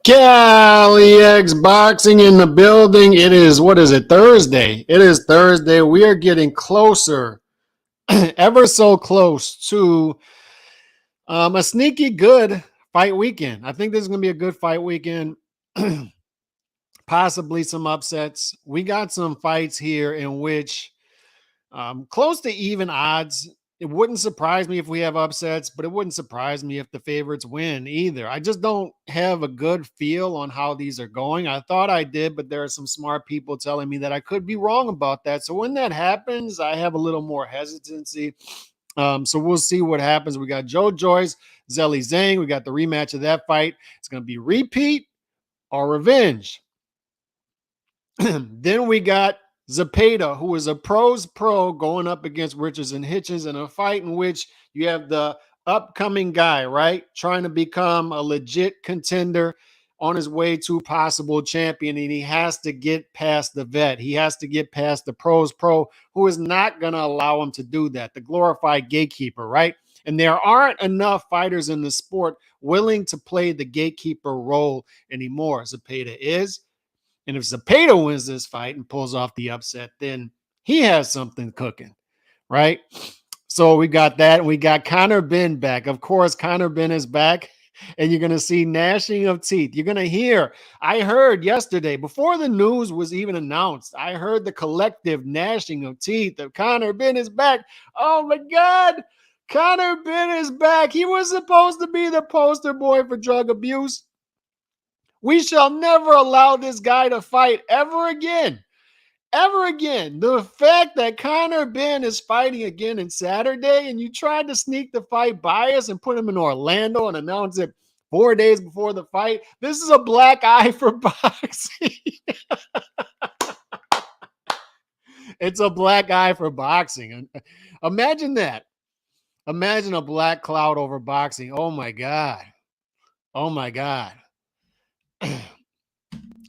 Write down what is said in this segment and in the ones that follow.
Cali X Boxing in the building. It is, what is it, Thursday? It is Thursday. We are getting closer, ever so close to a sneaky good fight weekend. I think this is going to be a good fight weekend. Possibly some upsets. We got some fights here in which close to even odds. It wouldn't surprise me if we have upsets, but it wouldn't surprise me if the favorites win either. I just don't have a good feel on how these are going. I thought I did, but there are some smart people telling me that I could be wrong about that. So when that happens, I have a little more hesitancy. So we'll see what happens. We got Joyce, Zhang. We got the rematch of that fight. It's going to be repeat or revenge. Then we got Zepeda, who is a pro's pro, going up against Richards and Hitchens in a fight in which you have the upcoming guy, right? Trying to become a legit contender on his way to possible champion. And he has to get past the vet. He has to get past the pro's pro, who is not going to allow him to do that. The glorified gatekeeper, right? And there aren't enough fighters in the sport willing to play the gatekeeper role anymore. Zepeda is. And if Zepeda wins this fight and pulls off the upset, then he has something cooking, right? So we got that. And we got Conor Benn back. Of course, Conor Benn is back. And you're going to see gnashing of teeth. You're going to hear, I heard yesterday, before the news was even announced, I heard the collective gnashing of teeth of Conor Benn is back. Oh my God. Conor Benn is back. He was supposed to be the poster boy for drug abuse. We shall never allow this guy to fight ever again. Ever again. The fact that Conor Benn is fighting again on Saturday and you tried to sneak the fight by us and put him in Orlando and announce it 4 days before the fight, this is a black eye for boxing. It's a black eye for boxing. Imagine that. Imagine a black cloud over boxing. Oh my God. Oh my God.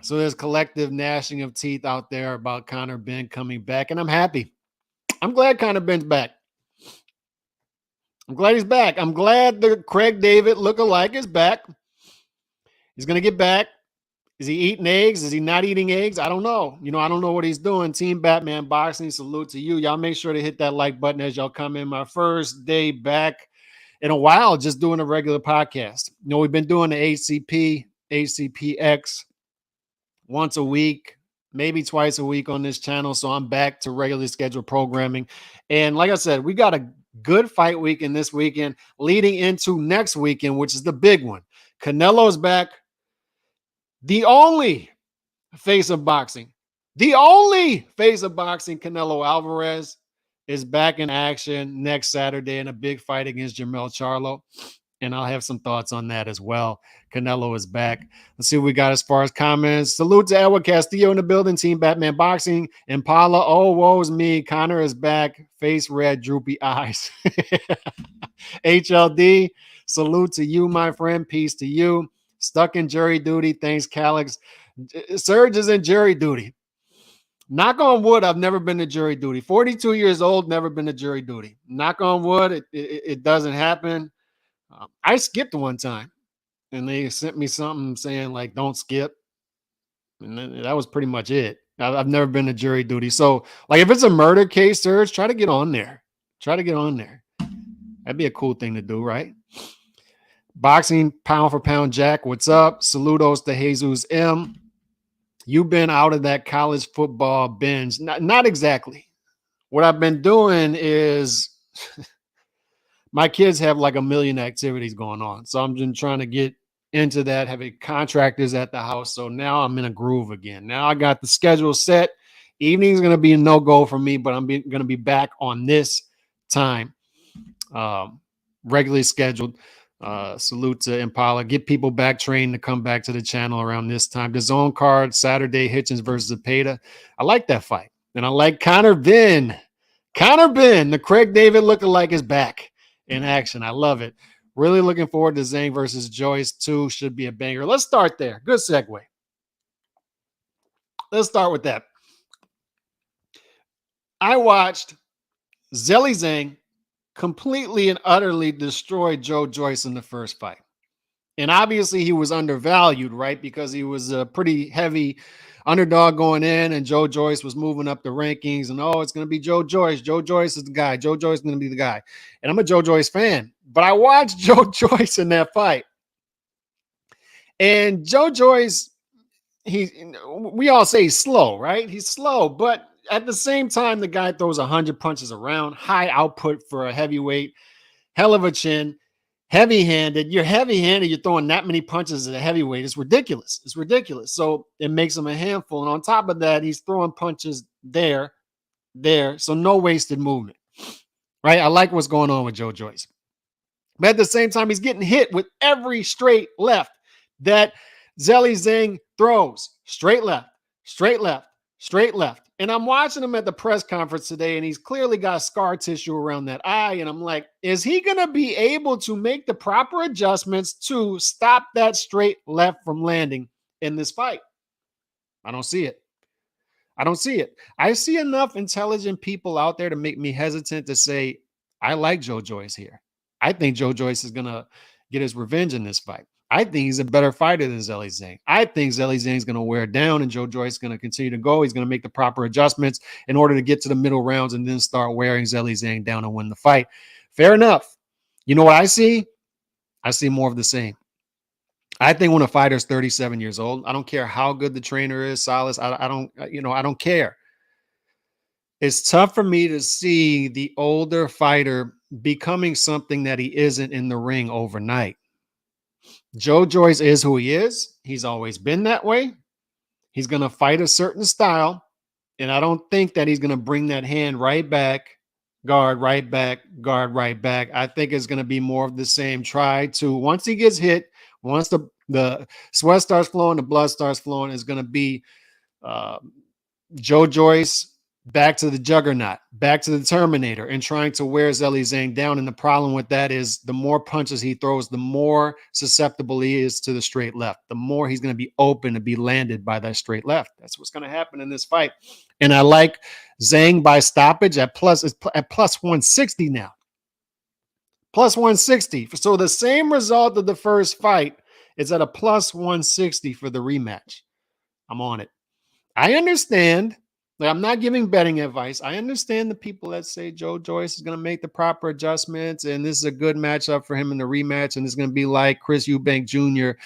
So there's collective gnashing of teeth out there about Conor Benn coming back, and I'm happy. I'm glad Conor Benn's back. I'm glad he's back. I'm glad the Craig David lookalike is back. He's going to get back. Is he eating eggs? Is he not eating eggs? I don't know. I don't know what he's doing. Team Batman Boxing, salute to you. Y'all make sure to hit that like button as y'all come in. My first day back in a while, just doing a regular podcast. We've been doing the ACP, ACPX, once a week, maybe twice a week on this channel. So I'm back to regularly scheduled programming. And like I said, we got a good fight weekend this weekend leading into next weekend, which is the big one. Canelo's back. The only face of boxing, Canelo Alvarez, is back in action next Saturday in a big fight against Jermell Charlo. And I'll have some thoughts on that as well. Canelo is back. Let's see what we got as far as comments. Salute to Edward Castillo in the building. Team Batman Boxing. Impala, oh, woe's me. Conor is back. Face red, droopy eyes. HLD, salute to you, my friend. Peace to you. Stuck in jury duty. Thanks, Calix. Serge is in jury duty. Knock on wood, I've never been to jury duty. 42 years old, never been to jury duty. Knock on wood, it doesn't happen. I skipped one time and they sent me something saying like, don't skip. And then that was pretty much it. I've never been to jury duty. So like if it's a murder case, Serge, try to get on there. That'd be a cool thing to do, right? Boxing pound for pound Jack, what's up? Saludos to Jesus M. You've been out of that college football binge. Not exactly. What I've been doing is my kids have like a million activities going on. So I'm just trying to get into that, having contractors at the house. So now I'm in a groove again. Now I got the schedule set. Evening's going to be a no-go for me, but I'm going to be back on this time, regularly scheduled. Salute to Impala. Get people back trained to come back to the channel around this time. The zone card, Saturday, Hitchens versus Zepeda. I like that fight. And I like Conor Benn. Conor Benn, the Craig David lookalike, is back in action. I love it. Really looking forward to Zhang versus Joyce, too. Should be a banger. Let's start there. Good segue. Let's start with that. I watched Zhang completely and utterly destroy Joyce in the first fight. And obviously he was undervalued, right? Because he was a pretty heavy underdog going in, and Joe Joyce was moving up the rankings. And oh, it's going to be Joe Joyce. Joe Joyce is the guy. Joe Joyce is going to be the guy. And I'm a Joe Joyce fan, but I watched Joe Joyce in that fight. And Joe Joyce, we all say he's slow, right? He's slow, but at the same time, the guy throws 100 punches around, high output for a heavyweight, hell of a chin, heavy handed. You're heavy handed, you're throwing that many punches at a heavyweight. It's ridiculous. It's ridiculous. So it makes him a handful. And on top of that, he's throwing punches there. So no wasted movement, right? I like what's going on with Joe Joyce. But at the same time, he's getting hit with every straight left that Zhang throws. Straight left, straight left, straight left. And I'm watching him at the press conference today, and he's clearly got scar tissue around that eye. And I'm like, is he going to be able to make the proper adjustments to stop that straight left from landing in this fight? I don't see it. I don't see it. I see enough intelligent people out there to make me hesitant to say, I like Joe Joyce here. I think Joe Joyce is going to get his revenge in this fight. I think he's a better fighter than Zhang. I think Zhang is going to wear down and Joe Joyce is going to continue to go. He's going to make the proper adjustments in order to get to the middle rounds and then start wearing Zhang down and win the fight. Fair enough. You know what I see? I see more of the same. I think when a fighter's 37 years old, I don't care how good the trainer is, Salas. I don't care. It's tough for me to see the older fighter becoming something that he isn't in the ring overnight. Joe Joyce is who he is. He's always been that way. He's going to fight a certain style. And I don't think that he's going to bring that hand right back, guard right back, guard right back. I think it's going to be more of the same. Try to, once he gets hit, once the sweat starts flowing, the blood starts flowing, is going to be Joe Joyce back to the juggernaut, back to the Terminator, and trying to wear Zhang down. And the problem with that is the more punches he throws, the more susceptible he is to the straight left, the more he's going to be open to be landed by that straight left. That's what's going to happen in this fight. And I like Zhang by stoppage at plus 160 now. Plus 160. So the same result of the first fight is at a plus 160 for the rematch. I'm on it. I understand. Like, I'm not giving betting advice. I understand the people that say Joe Joyce is going to make the proper adjustments and this is a good matchup for him in the rematch and it's going to be like Chris Eubank Jr.,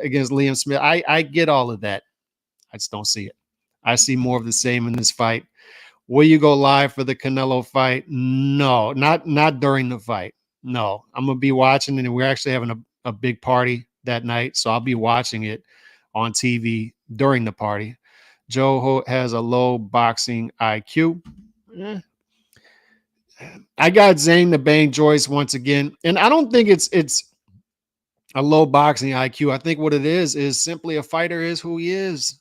against Liam Smith. I get all of that. I just don't see it. I see more of the same in this fight. Will you go live for the Canelo fight? No, not during the fight. No, I'm going to be watching it, and we're actually having a big party that night, so I'll be watching it on TV during the party. Joe has a low boxing IQ. I got Zhang to bang Joyce once again. And I don't think it's a low boxing IQ. I think what it is simply a fighter is who he is.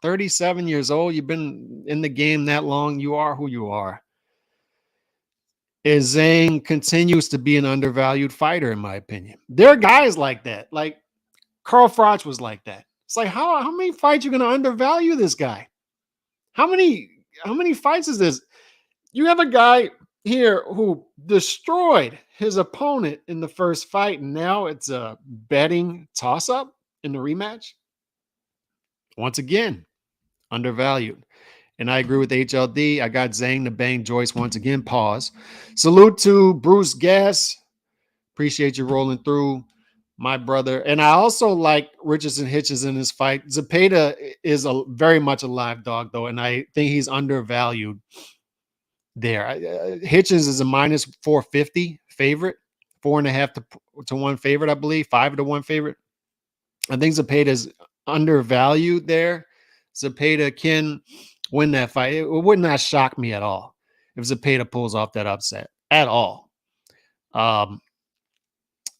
37 years old. You've been in the game that long. You are who you are. Is Zhang continues to be an undervalued fighter, in my opinion. There are guys like that. Like Carl Froch was like that. It's like, how many fights you're going to undervalue this guy? How many fights is this? You have a guy here who destroyed his opponent in the first fight, and now it's a betting toss-up in the rematch. Once again, undervalued. And I agree with HLD. I got Zhang to bang Joyce once again. Pause. Salute to Bruce Gass. Appreciate you rolling through, my brother. And I also like Richardson Hitchens in this fight. Zepeda is very much a live dog, though, and I think he's undervalued there. Hitchens is a minus 450 favorite, 4.5 to 1 favorite, I believe, 5 to 1 favorite. I think Zepeda is undervalued there. Zepeda can win that fight. It would not shock me at all if Zepeda pulls off that upset at all.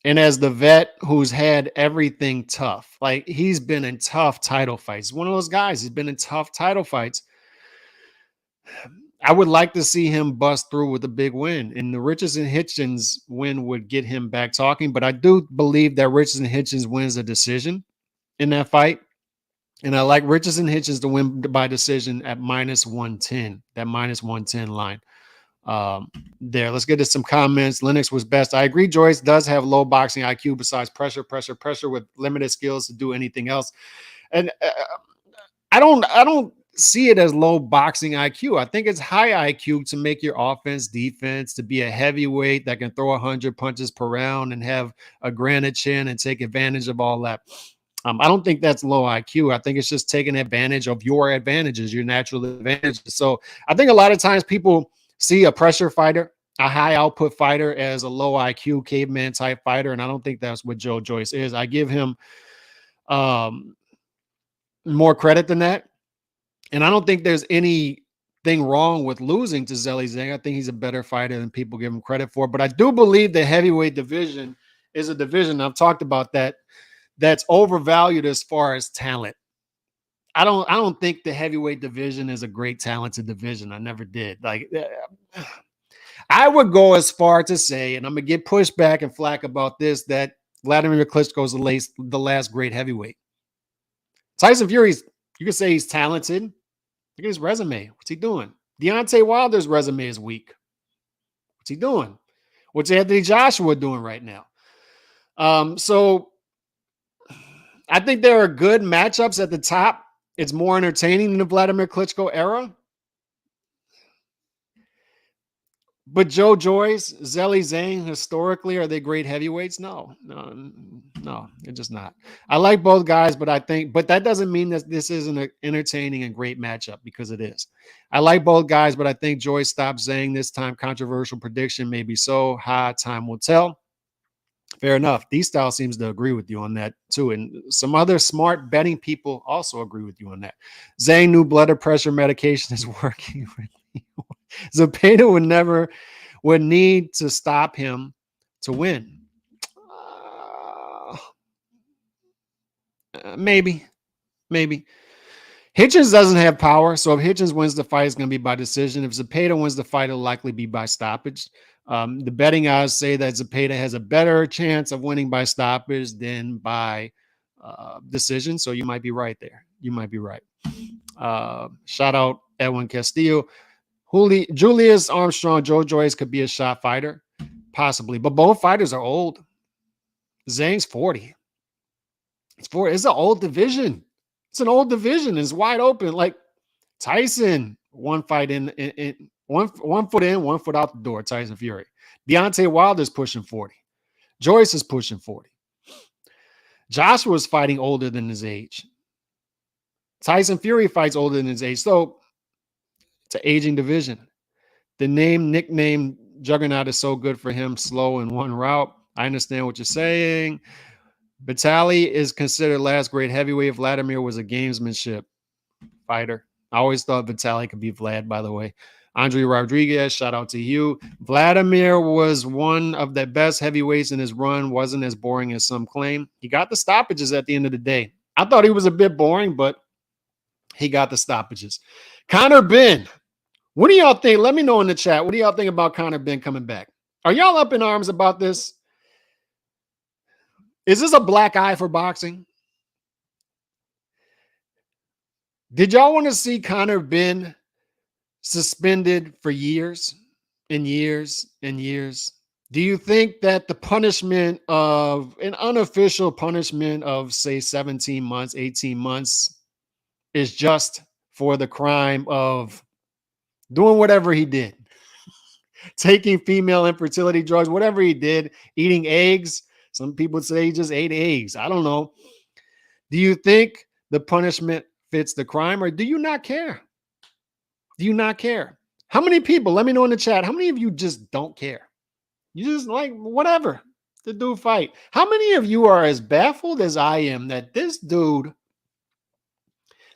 And as the vet who's had everything tough, like he's been in tough title fights. One of those guys, he's been in tough title fights. I would like to see him bust through with a big win. And the Richardson Hitchens win would get him back talking. But I do believe that Richardson Hitchens wins a decision in that fight. And I like Richardson Hitchens to win by decision at minus 110, that minus 110 line. There. Let's get to some comments. Linux was best. I agree. Joyce does have low boxing IQ besides pressure with limited skills to do anything else. And I don't see it as low boxing IQ. I think it's high IQ to make your offense, defense, to be a heavyweight that can throw 100 punches per round and have a granite chin and take advantage of all that. I don't think that's low IQ. I think it's just taking advantage of your advantages, your natural advantages. So I think a lot of times people see a pressure fighter, a high output fighter, as a low IQ caveman type fighter. And I don't think that's what Joe Joyce is. I give him um, more credit than that. And I don't think there's anything wrong with losing to Zhang. I think he's a better fighter than people give him credit for. But I do believe the heavyweight division is a division. I've talked about that. That's overvalued as far as talent. I don't think the heavyweight division is a great talented division. I never did. Like I would go as far to say, and I'm gonna get pushed back and flack about this, that Vladimir Klitschko is the last great heavyweight. Tyson Fury's, you can say he's talented. Look at his resume. What's he doing? Deontay Wilder's resume is weak. What's he doing? What's Anthony Joshua doing right now? So I think there are good matchups at the top. It's more entertaining than the Vladimir Klitschko era. But Joe Joyce, Zhang, historically, are they great heavyweights? No, they're just not. I like both guys, but that doesn't mean that this isn't an entertaining and great matchup, because it is. I like both guys, but I think Joyce stopped Zhang this time. Controversial prediction, maybe so. High time will tell. Fair enough. D-Style seems to agree with you on that too. And some other smart betting people also agree with you on that. Zhang new blood pressure medication is working with me. Zepeda would need to stop him to win. Maybe. Hitchens doesn't have power, so if Hitchens wins the fight, it's going to be by decision. If Zepeda wins the fight, it'll likely be by stoppage. The betting odds say that Zepeda has a better chance of winning by stoppage than by decision, so you might be right there. You might be right. Shout out Edwin Castillo. Julius Armstrong, Joe Joyce could be a shot fighter, possibly, but both fighters are old. Zhang's 40. It's an old division. It's an old division. It's wide open. Like Tyson, one fight in one foot in, 1 foot out the door. Tyson Fury. Deontay Wilder's pushing 40. Joyce is pushing 40. Joshua's fighting older than his age. Tyson Fury fights older than his age. So it's an aging division. The nickname Juggernaut is so good for him. Slow in one route. I understand what you're saying. Vitaly is considered last great heavyweight. Vladimir was a gamesmanship fighter. I always thought Vitaly could be Vlad, by the way. Andre Rodriguez, shout out to you. Vladimir was one of the best heavyweights in his run. Wasn't as boring as some claim. He got the stoppages at the end of the day. I thought he was a bit boring, but he got the stoppages. Conor Benn. What do y'all think? Let me know in the chat. What do y'all think about Conor Benn coming back? Are y'all up in arms about this? Is this a black eye for boxing? Did y'all want to see Conor Benn suspended for years and years and years? Do you think that the punishment of an unofficial punishment of, say, 17 months, 18 months is just for the crime of doing whatever he did? Taking female infertility drugs, whatever he did, eating eggs. Some people say he just ate eggs. I don't know. Do you think the punishment fits the crime, or do you not care? Do you not care? How many people, let me know in the chat, how many of you just don't care? You just like, whatever, the dude fight. How many of you are as baffled as I am that this dude,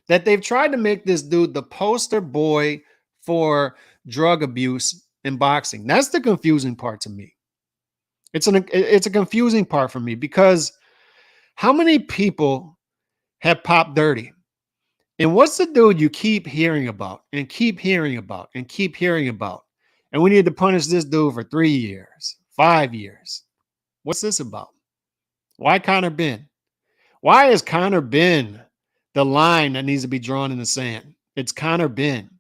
that they've tried to make this dude the poster boy for drug abuse in boxing? That's the confusing part to me. It's a confusing part for me, because how many people have popped dirty? And what's the dude you keep hearing about and keep hearing about and keep hearing about? And we need to punish this dude for 3 years, 5 years. What's this about? Why Conor Benn? Why is Conor Benn the line that needs to be drawn in the sand? It's Conor Benn.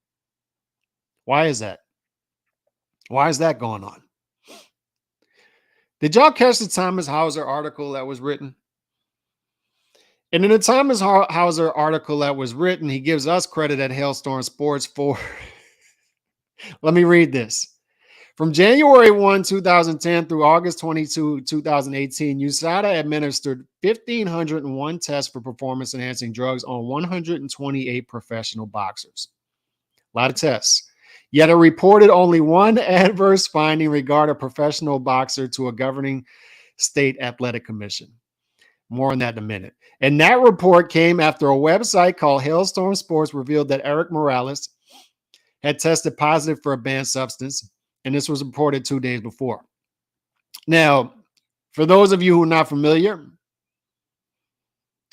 Why is that? Why is that going on? Did y'all catch the Thomas Hauser article that was written? And in the Thomas Hauser article that was written, he gives us credit at Hailstorm Sports for, let me read this. From January 1, 2010 through August 22, 2018, USADA administered 1,501 tests for performance-enhancing drugs on 128 professional boxers. A lot of tests. Yet it reported only one adverse finding regarding a professional boxer to a governing state athletic commission. More on that in a minute. And that report came after a website called Hailstorm Sports revealed that Eric Morales had tested positive for a banned substance, and this was reported 2 days before. Now, for those of you who are not familiar,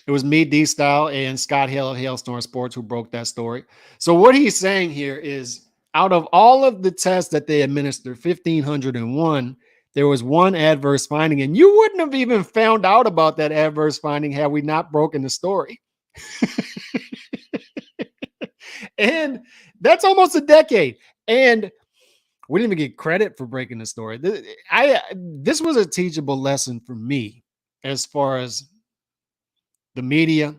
it was me, D-Style, and Scott Hill of Hailstorm Sports who broke that story. So what he's saying here is, out of all of the tests that they administered, 1,501, there was one adverse finding, and you wouldn't have even found out about that adverse finding had we not broken the story. And that's almost a decade. And we didn't even get credit for breaking the story. This was a teachable lesson for me as far as the media,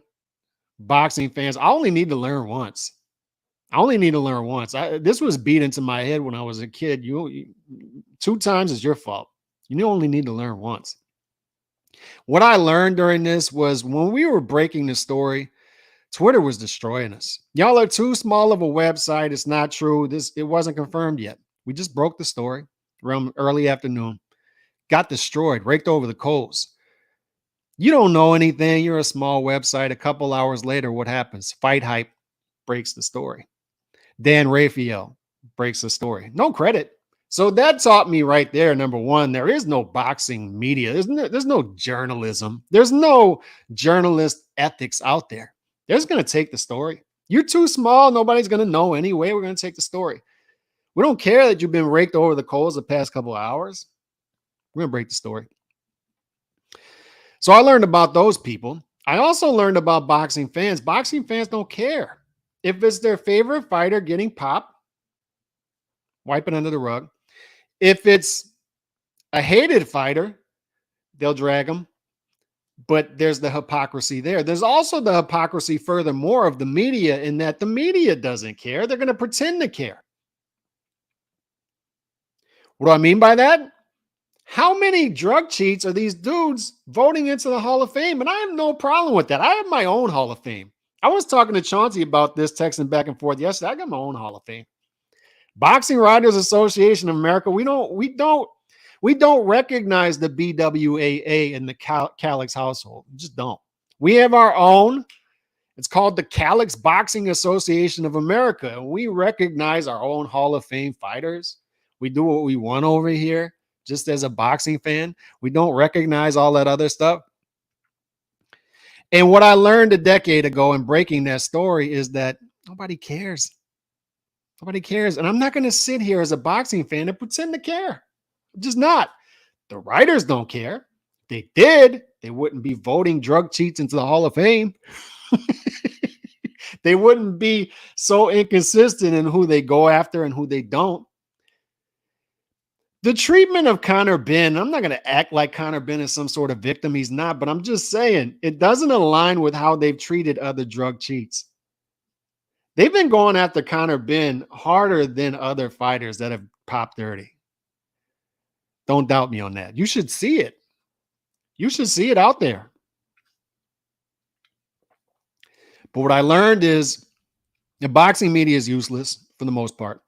boxing fans. I only need to learn once. This was beat into my head when I was a kid. You 2 times is your fault. You only need to learn once. What I learned during this was when we were breaking the story, Twitter was destroying us. Y'all are too small of a website. It's not true. It wasn't confirmed yet. We just broke the story around early afternoon. Got destroyed, raked over the coals. You don't know anything. You're a small website. A couple hours later, what happens? Fight Hype breaks the story. Dan Rafael breaks the story. No credit. So that taught me right there, number one, there is no boxing media. There's no journalism. There's no journalist ethics out there. They're just going to take the story. You're too small. Nobody's going to know anyway. We're going to take the story. We don't care that you've been raked over the coals the past couple of hours. We're going to break the story. So I learned about those people. I also learned about boxing fans. Boxing fans don't care. If it's their favorite fighter getting popped, wipe it under the rug. If it's a hated fighter, they'll drag them. But there's the hypocrisy there. There's also the hypocrisy, furthermore, of the media in that the media doesn't care. They're going to pretend to care. What do I mean by that? How many drug cheats are these dudes voting into the Hall of Fame? And I have no problem with that. I have my own Hall of Fame. I was talking to Chauncey about this, texting back and forth yesterday. I got my own Hall of Fame. Boxing Writers Association of America. We don't recognize the BWAA in the Calix household. We just don't. We have our own. It's called the Calix Boxing Association of America. And we recognize our own Hall of Fame fighters. We do what we want over here. Just as a boxing fan, we don't recognize all that other stuff. And what I learned a decade ago in breaking that story is that nobody cares. Nobody cares. And I'm not going to sit here as a boxing fan and pretend to care. I'm just not. The writers don't care. If they did, they wouldn't be voting drug cheats into the Hall of Fame. They wouldn't be so inconsistent in who they go after and who they don't. The treatment of Conor Benn, I'm not going to act like Conor Benn is some sort of victim. He's not, but I'm just saying it doesn't align with how they've treated other drug cheats. They've been going after Conor Benn harder than other fighters that have popped dirty. Don't doubt me on that. You should see it. You should see it out there. But what I learned is the boxing media is useless for the most part.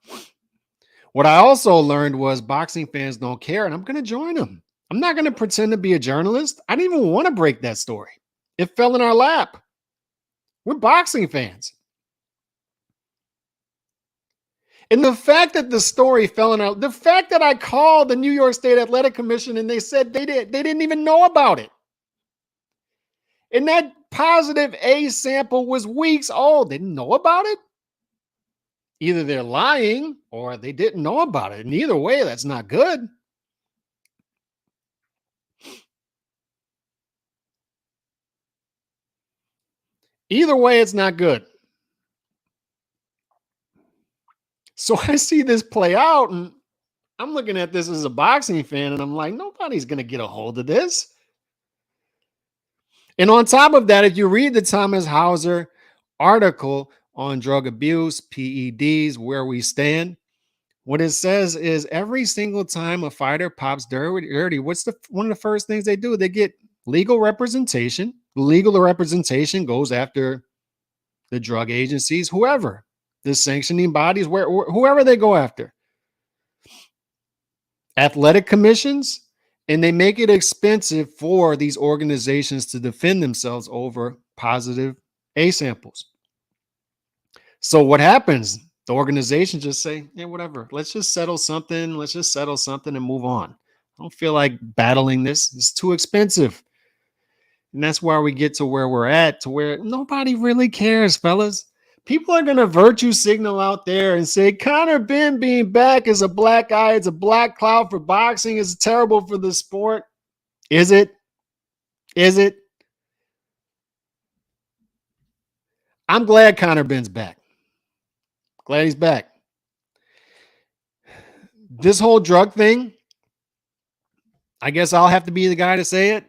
What I also learned was boxing fans don't care, and I'm going to join them. I'm not going to pretend to be a journalist. I didn't even want to break that story. It fell in our lap. We're boxing fans. And the fact that the story fell in our, the fact that I called the New York State Athletic Commission and they said they didn't even know about it. And that positive A sample was weeks old. They didn't know about it. Either they're lying or they didn't know about it. And either way, that's not good. Either way, it's not good. So I see this play out and I'm looking at this as a boxing fan and I'm like, nobody's going to get a hold of this. And on top of that, if you read the Thomas Hauser article on drug abuse, PEDs, where we stand, what it says is every single time a fighter pops dirty, what's the one of the first things they do? They get legal representation. Legal representation goes after the drug agencies, whoever, the sanctioning bodies, whoever they go after, athletic commissions, and they make it expensive for these organizations to defend themselves over positive A samples. So what happens? The organizations just say, yeah, whatever. Let's just settle something. Let's just settle something and move on. I don't feel like battling this. It's too expensive. And that's why we get to where we're at, to where nobody really cares, fellas. People are going to virtue signal out there and say Conor Benn being back is a black eye. It's a black cloud for boxing. It's terrible for the sport. Is it? Is it? I'm glad Conor Benn's back. Glad he's back. This whole drug thing, I guess I'll have to be the guy to say it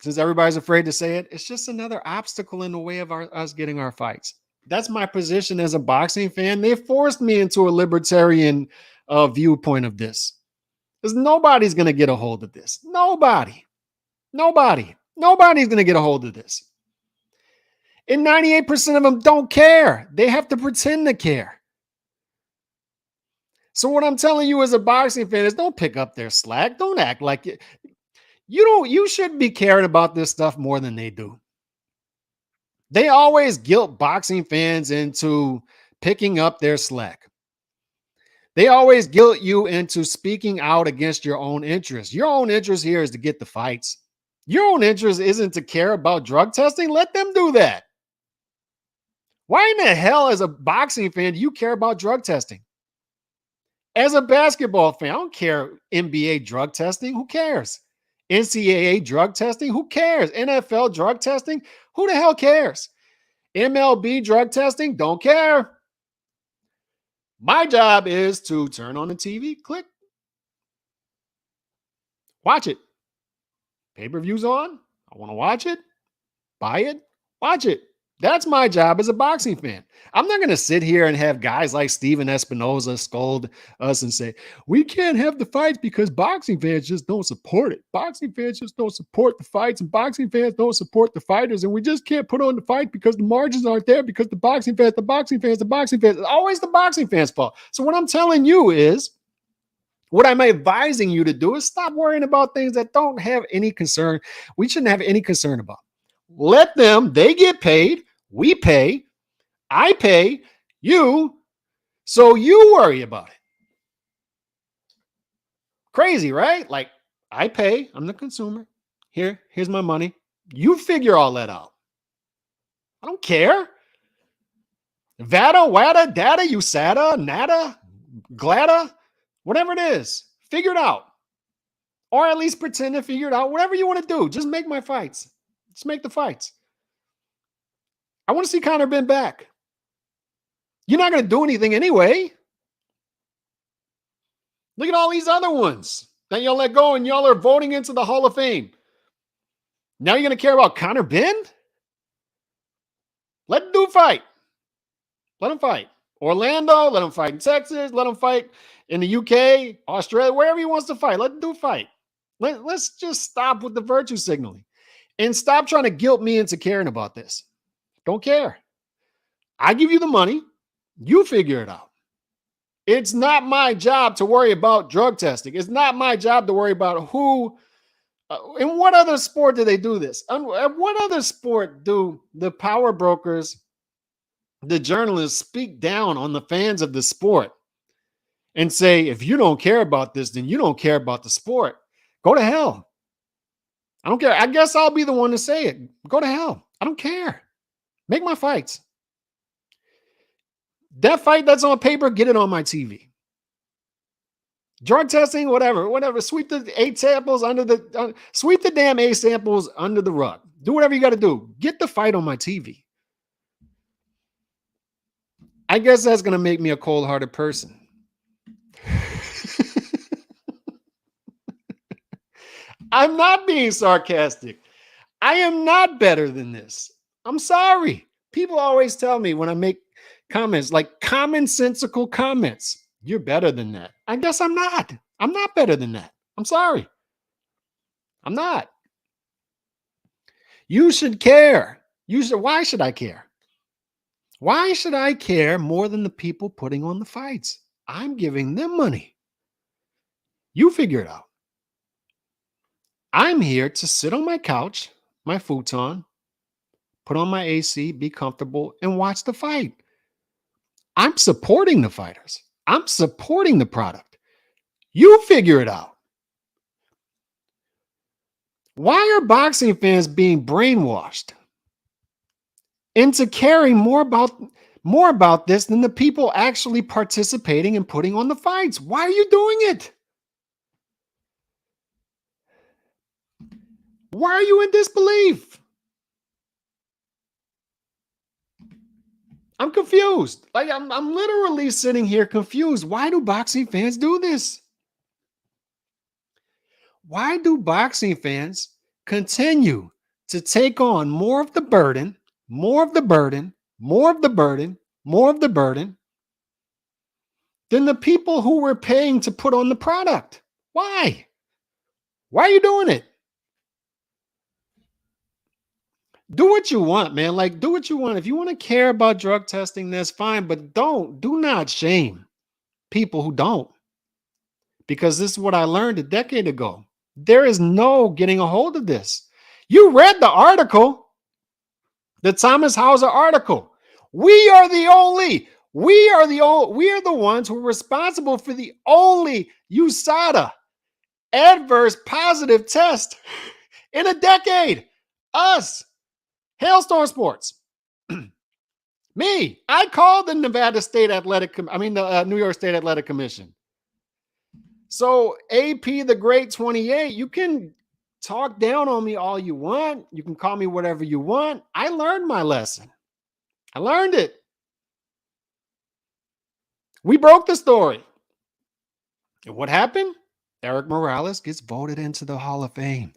since everybody's afraid to say it. It's just another obstacle in the way of us getting our fights. That's my position as a boxing fan. They forced me into a libertarian viewpoint of this. Because nobody's going to get a hold of this. Nobody. Nobody's going to get a hold of this. And 98% of them don't care. They have to pretend to care. So what I'm telling you as a boxing fan is don't pick up their slack. Don't act like it. You shouldn't be caring about this stuff more than they do. They always guilt boxing fans into picking up their slack. They always guilt you into speaking out against your own interests. Your own interest here is to get the fights. Your own interest isn't to care about drug testing. Let them do that. Why in the hell, as a boxing fan, do you care about drug testing? As a basketball fan, I don't care NBA drug testing. Who cares? NCAA drug testing? Who cares? NFL drug testing? Who the hell cares? MLB drug testing? Don't care. My job is to turn on the TV, click, watch it. Pay-per-view's on. I want to watch it, buy it, watch it. That's my job as a boxing fan. I'm not going to sit here and have guys like Steven Espinoza scold us and say, we can't have the fights because boxing fans just don't support it. Boxing fans just don't support the fights, and boxing fans don't support the fighters. And we just can't put on the fight because the margins aren't there because the boxing fans. It's always the boxing fans' fault. So what I'm telling you is, what I'm advising you to do is stop worrying about things that don't have any concern. We shouldn't have any concern about. Let them, they get paid, we pay, I pay, you, so you worry about it. Crazy, right? Like, I pay, I'm the consumer. Here's my money. You figure all that out. I don't care. Vada, wada, data, USADA, nada, glada, whatever it is, figure it out. Or at least pretend to figure it out. Whatever you want to do, just make my fights. Just make the fights. I want to see Conor Benn back. You're not going to do anything anyway. Look at all these other ones that y'all let go and y'all are voting into the Hall of Fame. Now you're going to care about Conor Benn? Let him do a fight. Let him fight. Orlando, let him fight in Texas, let him fight in the UK, Australia, wherever he wants to fight. Let him do a fight. Let's just stop with the virtue signaling and stop trying to guilt me into caring about this. Don't care. I give you the money. You figure it out. It's not my job to worry about drug testing. It's not my job to worry about who. In what other sport do they do this? What other sport do the power brokers, the journalists, speak down on the fans of the sport and say, if you don't care about this, then you don't care about the sport? Go to hell. I don't care. I guess I'll be the one to say it. Go to hell. I don't care. Make my fights. That fight that's on paper, get it on my TV. Drug testing, whatever. Sweep the sweep the damn A samples under the rug. Do whatever you got to do. Get the fight on my TV. I guess that's going to make me a cold-hearted person. I'm not being sarcastic. I am not better than this. I'm sorry. People always tell me when I make comments, like commonsensical comments, you're better than that. I guess I'm not. I'm not better than that. I'm sorry. I'm not. You should care. You should. Why should I care? Why should I care more than the people putting on the fights? I'm giving them money. You figure it out. I'm here to sit on my couch, my futon, put on my AC, be comfortable, and watch the fight. I'm supporting the fighters. I'm supporting the product. You figure it out. Why are boxing fans being brainwashed into caring more about this than the people actually participating and putting on the fights? Why are you doing it? Why are you in disbelief? I'm confused. Like I'm literally sitting here confused. Why do boxing fans do this? Why do boxing fans continue to take on more of the burden, more of the burden, more of the burden, more of the burden than the people who were paying to put on the product? Why? Why are you doing it? Do what you want, man. Like, do what you want. If you want to care about drug testing, that's fine, but do not shame people who don't. Because this is what I learned a decade ago. There is no getting a hold of this. You read the article, the Thomas Hauser article. We are the ones who are responsible for the only USADA adverse positive test in a decade. Us, Hailstorm Sports. Me, I called the Nevada State Athletic, the New York State Athletic Commission. So AP the Great 28, you can talk down on me all you want. You can call me whatever you want. I learned my lesson. I learned it. We broke the story. And what happened? Eric Morales gets voted into the Hall of Fame.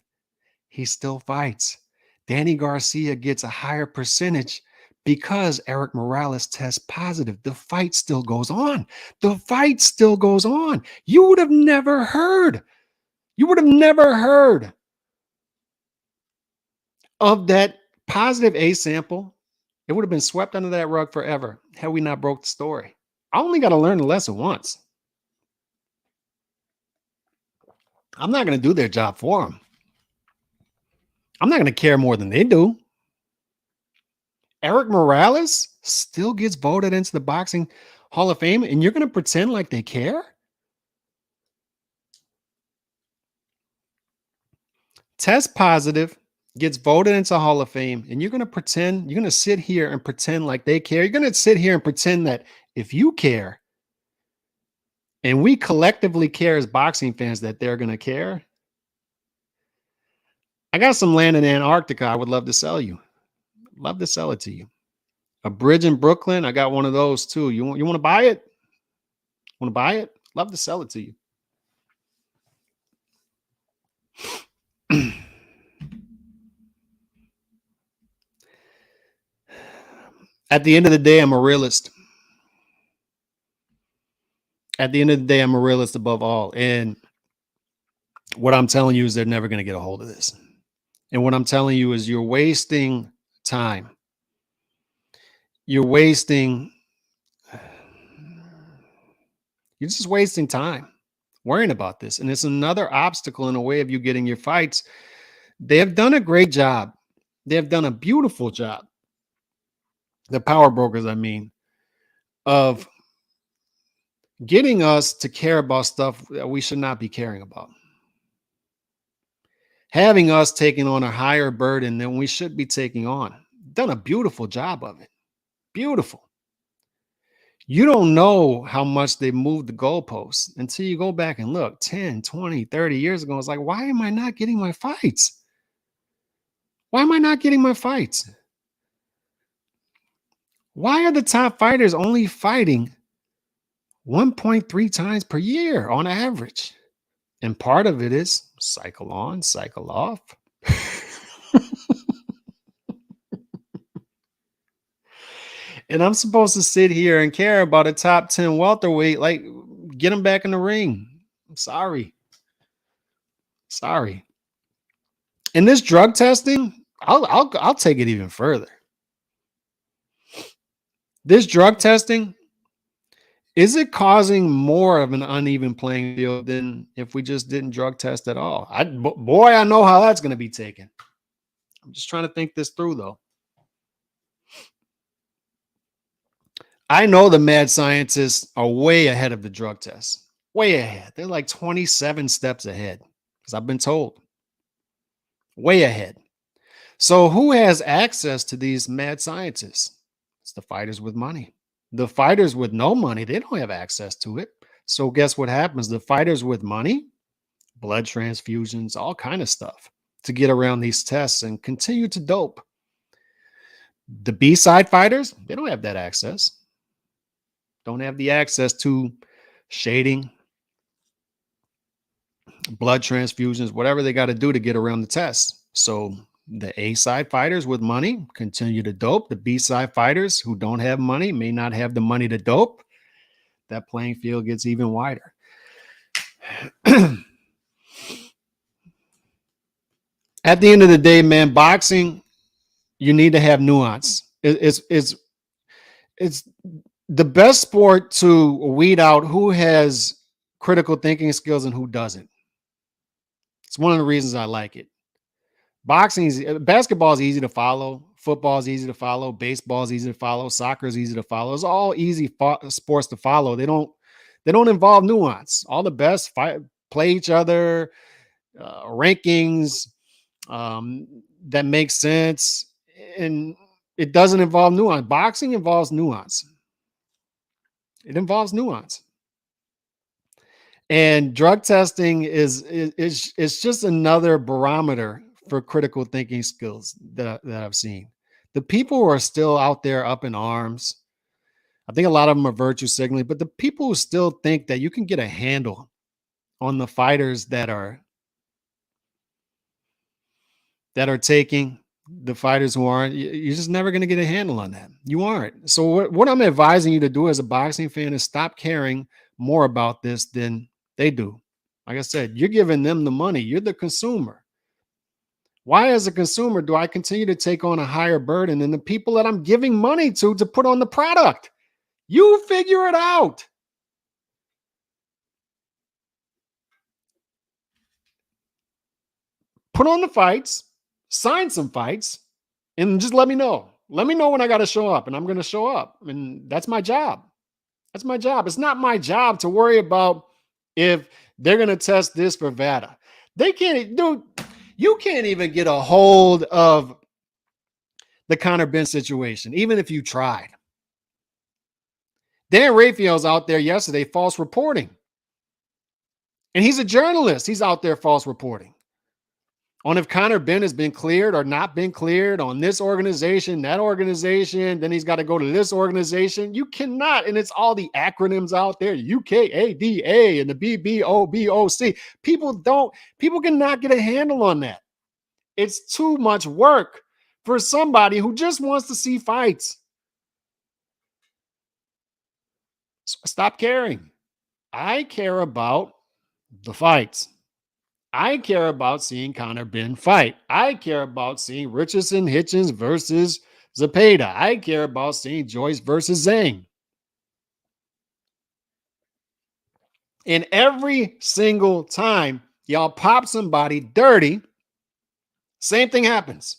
He still fights. Danny Garcia gets a higher percentage because Eric Morales tests positive. The fight still goes on. The fight still goes on. You would have never heard of that positive A sample. It would have been swept under that rug forever had we not broke the story. I only got to learn the lesson once. I'm not going to do their job for them. I'm not going to care more than they do. Eric Morales still gets voted into the Boxing Hall of Fame, and you're going to pretend like they care? Test positive, gets voted into Hall of Fame, and you're going to sit here and pretend like they care. You're going to sit here and pretend that if you care, and we collectively care as boxing fans, that they're going to care. I got some land in Antarctica I would love to sell you. Love to sell it to you. A bridge in Brooklyn, I got one of those too. You want to buy it? Want to buy it? Love to sell it to you. At the end of the day, I'm a realist. At the end of the day, I'm a realist above all. And what I'm telling you is they're never going to get a hold of this. And what I'm telling you is you're wasting time. You're just wasting time worrying about this. And it's another obstacle in the way of you getting your fights. They have done a great job. They have done a beautiful job. The power brokers, of getting us to care about stuff that we should not be caring about. Having us taking on a higher burden than we should be taking on. Done a beautiful job of it. Beautiful. You don't know how much they moved the goalposts until you go back and look 10, 20, 30 years ago. It's like, why am I not getting my fights? Why am I not getting my fights? Why are the top fighters only fighting 1.3 times per year on average? And part of it is Cycle on, cycle off. And I'm supposed to sit here and care about a top 10 welterweight, like get him back in the ring. I'm sorry. Sorry. And this drug testing, I'll take it even further. This drug testing, is it causing more of an uneven playing field than if we just didn't drug test at all? Boy, I know how that's going to be taken. I'm just trying to think this through, though. I know the mad scientists are way ahead of the drug tests. Way ahead. They're like 27 steps ahead, because I've been told. Way ahead. So who has access to these mad scientists? It's the fighters with money. The fighters with no money, they don't have access to it. So guess what happens? The fighters with money, blood transfusions, all kind of stuff to get around these tests and continue to dope. The B-side fighters, they don't have that access. Don't have the access to shading, blood transfusions, whatever they got to do to get around the test. So the A-side fighters with money continue to dope. The B-side fighters who don't have money may not have the money to dope. That playing field gets even wider. At the end of the day, man, boxing, you need to have nuance. It's the best sport to weed out who has critical thinking skills and who doesn't. It's one of the reasons I like it. Basketball is easy to follow. Football is easy to follow. Baseball is easy to follow. Soccer is easy to follow. It's all easy sports to follow. They don't involve nuance. All the best play each other, rankings that make sense, and it doesn't involve nuance. Boxing involves nuance. It involves nuance. And drug testing is just another barometer for critical thinking skills that I've seen. The people who are still out there up in arms, I think a lot of them are virtue signaling, but the people who still think that you can get a handle on the fighters that are taking the fighters who aren't, you're just never going to get a handle on that. You aren't. So what I'm advising you to do as a boxing fan is stop caring more about this than they do. Like I said, you're giving them the money. You're the consumer. Why, as a consumer, do I continue to take on a higher burden than the people that I'm giving money to put on the product? You figure it out. Put on the fights, sign some fights, and just let me know. Let me know when I got to show up, and I'm going to show up. And that's my job. That's my job. It's not my job to worry about if they're going to test this for VADA. They can't, dude, you can't even get a hold of the Conor Benn situation, even if you tried. Dan Raphael's out there yesterday false reporting. And he's a journalist. He's out there false reporting on if Conor Benn has been cleared or not been cleared on this organization, that organization. Then he's got to go to this organization. You cannot. And it's all the acronyms out there, UKADA and the BBOBOC. People cannot get a handle on that. It's too much work for somebody who just wants to see fights. So stop caring. I care about the fights. I care about seeing Conor Benn fight. I care about seeing Richardson Hitchens versus Zepeda. I care about seeing Joyce versus Zhang. And every single time y'all pop somebody dirty, same thing happens.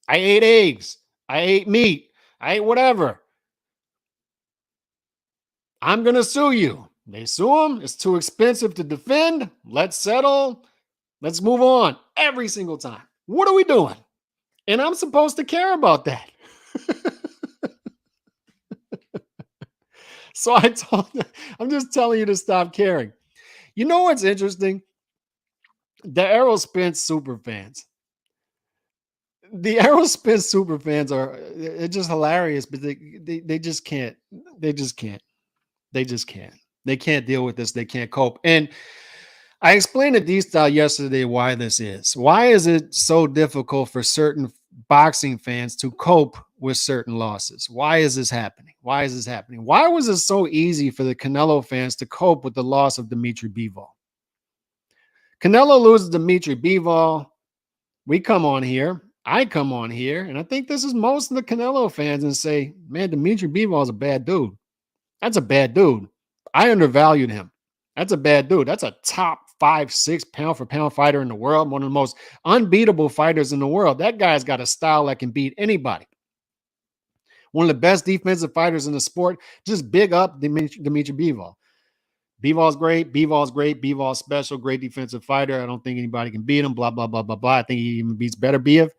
I ate eggs. I ate meat. I ate whatever. I'm going to sue you. They sue him. It's too expensive to defend. Let's settle. Let's move on every single time. What are we doing? And I'm supposed to care about that. So I'm just telling you to stop caring. You know what's interesting? The Aerospin super fans. The Aerospin super fans it's just hilarious, but they just can't. They just can't. They just can't. They can't deal with this. They can't cope. And I explained to D-Style yesterday why this is. Why is it so difficult for certain boxing fans to cope with certain losses? Why is this happening? Why is this happening? Why was it so easy for the Canelo fans to cope with the loss of Dimitri Bivol? Canelo loses Dimitri Bivol. We come on here. I come on here, and I think this is most of the Canelo fans and say, man, Dimitri Bivol is a bad dude. That's a bad dude. I undervalued him. That's a bad dude. That's a top 5, 6 pound for pound fighter in the world. One of the most unbeatable fighters in the world. That guy's got a style that can beat anybody. One of the best defensive fighters in the sport. Just big up Dimitri Bivol. Bivol's great. Bivol's great. Bivol's special. Great defensive fighter. I don't think anybody can beat him. Blah, blah, blah, blah, blah. I think he even beats Better Biev.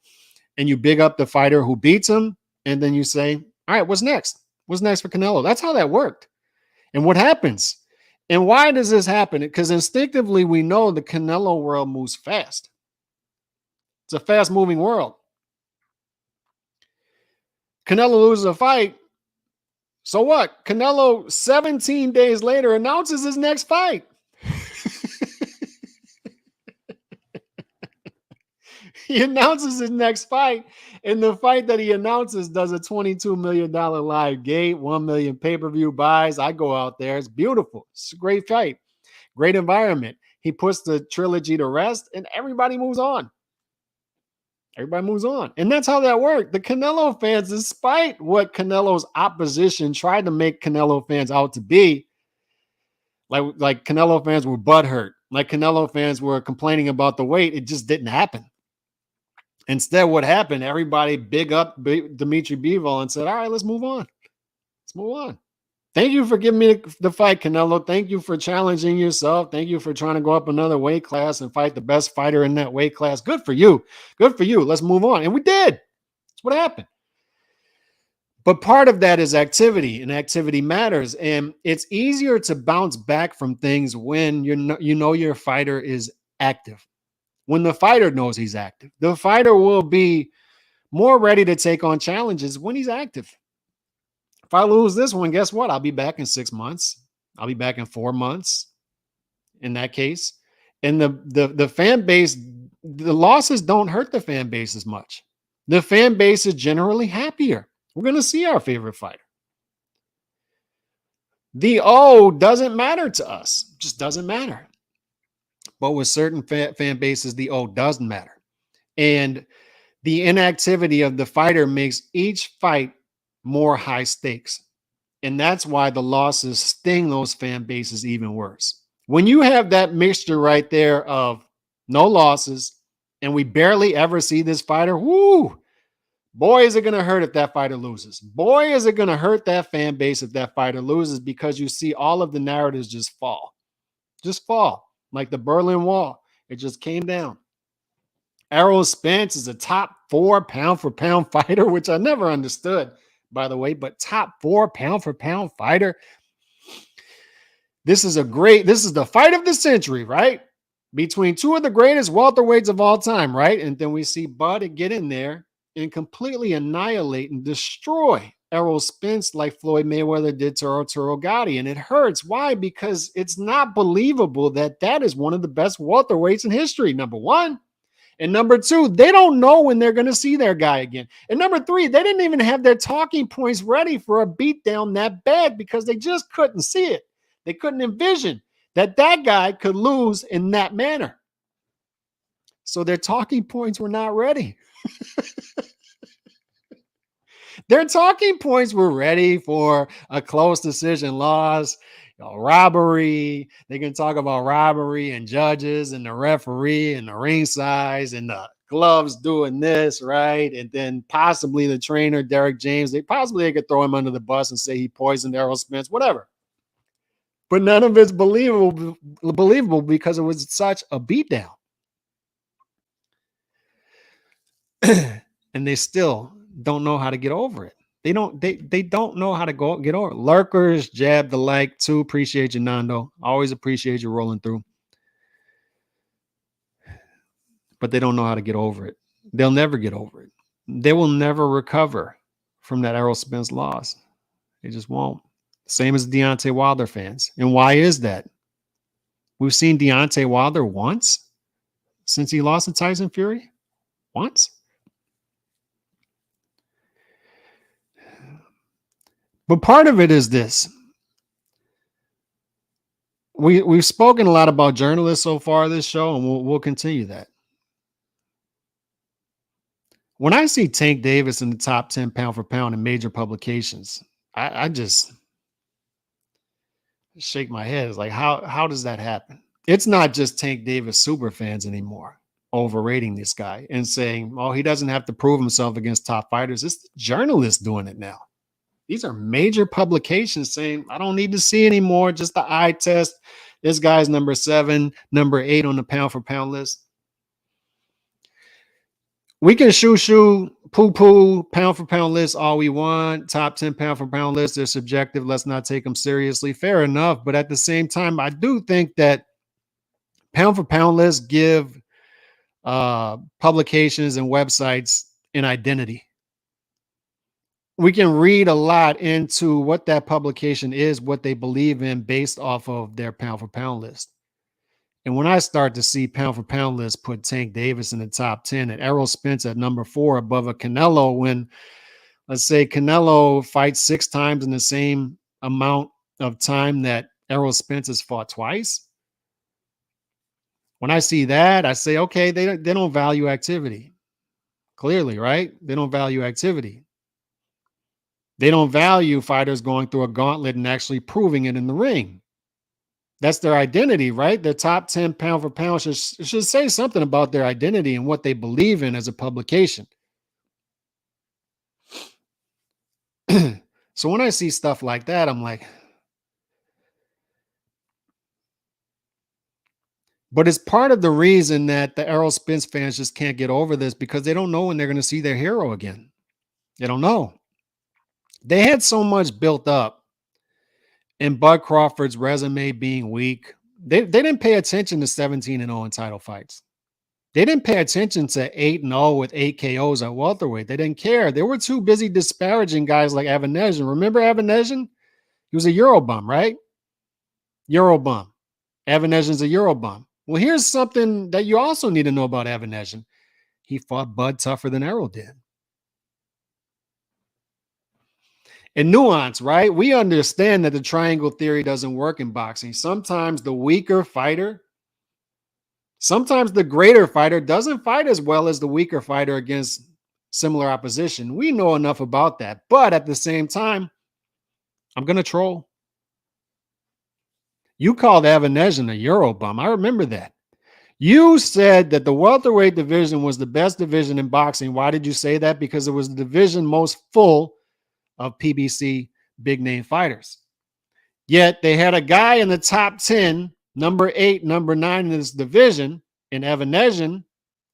And you big up the fighter who beats him. And then you say, all right, what's next? What's next for Canelo? That's how that worked. And what happens? And why does this happen? Because instinctively we know the Canelo world moves fast. It's a fast moving world. Canelo loses a fight. So what? Canelo 17 days later announces his next fight. He announces his next fight, and the fight that he announces does a $22 million live gate, 1 million pay-per-view buys. I go out there. It's beautiful. It's a great fight. Great environment. He puts the trilogy to rest, and everybody moves on. Everybody moves on. And that's how that worked. The Canelo fans, despite what Canelo's opposition tried to make Canelo fans out to be, like Canelo fans were butthurt. Like Canelo fans were complaining about the weight. It just didn't happen. Instead, what happened? Everybody big up Dimitri Bivol and said, all right, let's move on. Let's move on. Thank you for giving me the fight, Canelo. Thank you for challenging yourself. Thank you for trying to go up another weight class and fight the best fighter in that weight class. Good for you. Good for you. Let's move on. And we did. That's what happened. But part of that is activity, and activity matters. And it's easier to bounce back from things when you know your fighter is active. When the fighter knows he's active, the fighter will be more ready to take on challenges when he's active. If I lose this one, guess what? I'll be back in 6 months. I'll be back in 4 months in that case. And the fan base, the losses don't hurt the fan base as much. The fan base is generally happier. We're going to see our favorite fighter. The O doesn't matter to us. It just doesn't matter. But with certain fan bases, the O doesn't matter. And the inactivity of the fighter makes each fight more high stakes. And that's why the losses sting those fan bases even worse. When you have that mixture right there of no losses and we barely ever see this fighter, whoo, boy, is it going to hurt if that fighter loses. Boy, is it going to hurt that fan base if that fighter loses, because you see all of the narratives just fall. Just fall. Like the Berlin Wall. It just came down. Errol Spence is a top 4 pound for pound fighter, which I never understood, by the way, but top 4 pound for pound fighter. This is the fight of the century, right? Between two of the greatest welterweights of all time, right? And then we see Bud get in there and completely annihilate and destroy Errol Spence like Floyd Mayweather did to Arturo Gatti. And it hurts. Why? Because it's not believable that is one of the best welterweights in history, number one. And number two, they don't know when they're going to see their guy again. And number three, they didn't even have their talking points ready for a beatdown that bad because they just couldn't see it. They couldn't envision that guy could lose in that manner. So their talking points were not ready. Their talking points were ready for a close decision loss, robbery. They can talk about robbery and judges and the referee and the ring size and the gloves doing this, right? And then possibly the trainer, Derek James, they could throw him under the bus and say he poisoned Errol Spence, whatever. But none of it's believable because it was such a beatdown. And they still don't know how to get over it. They don't know how to get over it. Lurkers, jab the like too. Appreciate you, Nando. Always appreciate you rolling through. But they don't know how to get over it. They'll never get over it. They will never recover from that Errol Spence loss. They just won't. Same as Deontay Wilder fans. And why is that? We've seen Deontay Wilder once since he lost to Tyson Fury. Once. But part of it is this. We've spoken a lot about journalists so far this show, and we'll continue that. When I see Tank Davis in the top 10 pound for pound in major publications, I just shake my head. It's like, how does that happen? It's not just Tank Davis super fans anymore overrating this guy and saying, oh, he doesn't have to prove himself against top fighters. It's the journalists doing it now. These are major publications saying, I don't need to see anymore, just the eye test. This guy's number 7, number 8 on the pound for pound list. We can shoo, poo, pound for pound list all we want. Top 10 pound for pound list, they're subjective. Let's not take them seriously. Fair enough. But at the same time, I do think that pound for pound lists give publications and websites an identity. We can read a lot into what that publication is, what they believe in based off of their pound for pound list. And when I start to see pound for pound lists put Tank Davis in the top 10 and Errol Spence at number 4 above a Canelo, when let's say Canelo fights 6 times in the same amount of time that Errol Spence has fought twice. When I see that, I say, okay, they don't value activity. Clearly, right? They don't value activity. They don't value fighters going through a gauntlet and actually proving it in the ring. That's their identity, right? Their top 10 pound for pound should say something about their identity and what they believe in as a publication. So when I see stuff like that, I'm like, but it's part of the reason that the Errol Spence fans just can't get over this, because they don't know when they're going to see their hero again. They don't know. They had so much built up in Bud Crawford's resume being weak. They didn't pay attention to 17-0 in title fights. They didn't pay attention to 8-0 with 8 KOs at welterweight. They didn't care. They were too busy disparaging guys like Avanesian. Remember Avanesian? He was a Euro bum, right? Euro bum. Avanesian's a Euro bum. Well, here's something that you also need to know about Avanesian. He fought Bud tougher than Errol did. And nuance, right? We understand that the triangle theory doesn't work in boxing. Sometimes the weaker fighter, sometimes the greater fighter doesn't fight as well as the weaker fighter against similar opposition. We know enough about that. But at the same time, I'm going to troll. You called Avanesian a Euro bum. I remember that. You said that the welterweight division was the best division in boxing. Why did you say that? Because it was the division most full of PBC big name fighters. Yet they had a guy in the top 10, number 8, number 9 in this division, in Avanesian,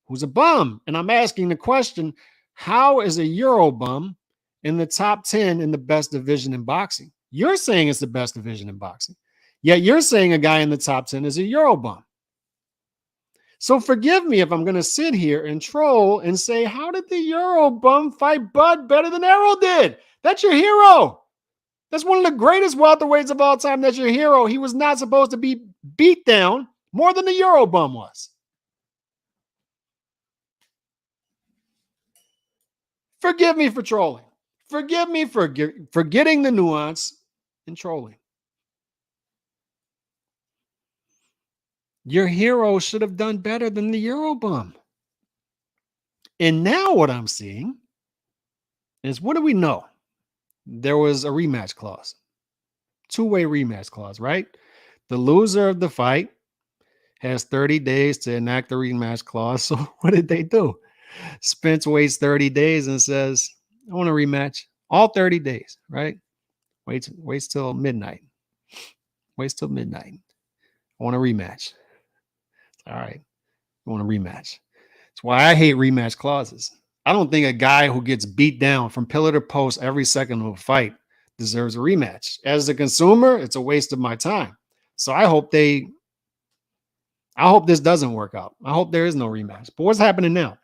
who's a bum. And I'm asking the question, how is a Euro bum in the top 10 in the best division in boxing? You're saying it's the best division in boxing. Yet you're saying a guy in the top 10 is a Euro bum. So forgive me if I'm going to sit here and troll and say, how did the Euro bum fight Bud better than Errol did? That's your hero. That's one of the greatest welterweights of all time. That's your hero. He was not supposed to be beat down more than the Euro bum was. Forgive me for trolling. Forgive me for forgetting the nuance and trolling. Your hero should have done better than the Euro bum. And now what I'm seeing is, what do we know? There was a rematch clause, 2-way rematch clause, right? The loser of the fight has 30 days to enact the rematch clause. So what did they do? Spence waits 30 days and says, I want a rematch. All 30 days, right? Waits till midnight. Waits till midnight. I want a rematch. All right. I want a rematch. That's why I hate rematch clauses. I don't think a guy who gets beat down from pillar to post every second of a fight deserves a rematch. As a consumer, it's a waste of my time. So I hope this doesn't work out. I hope there is no rematch. But what's happening now?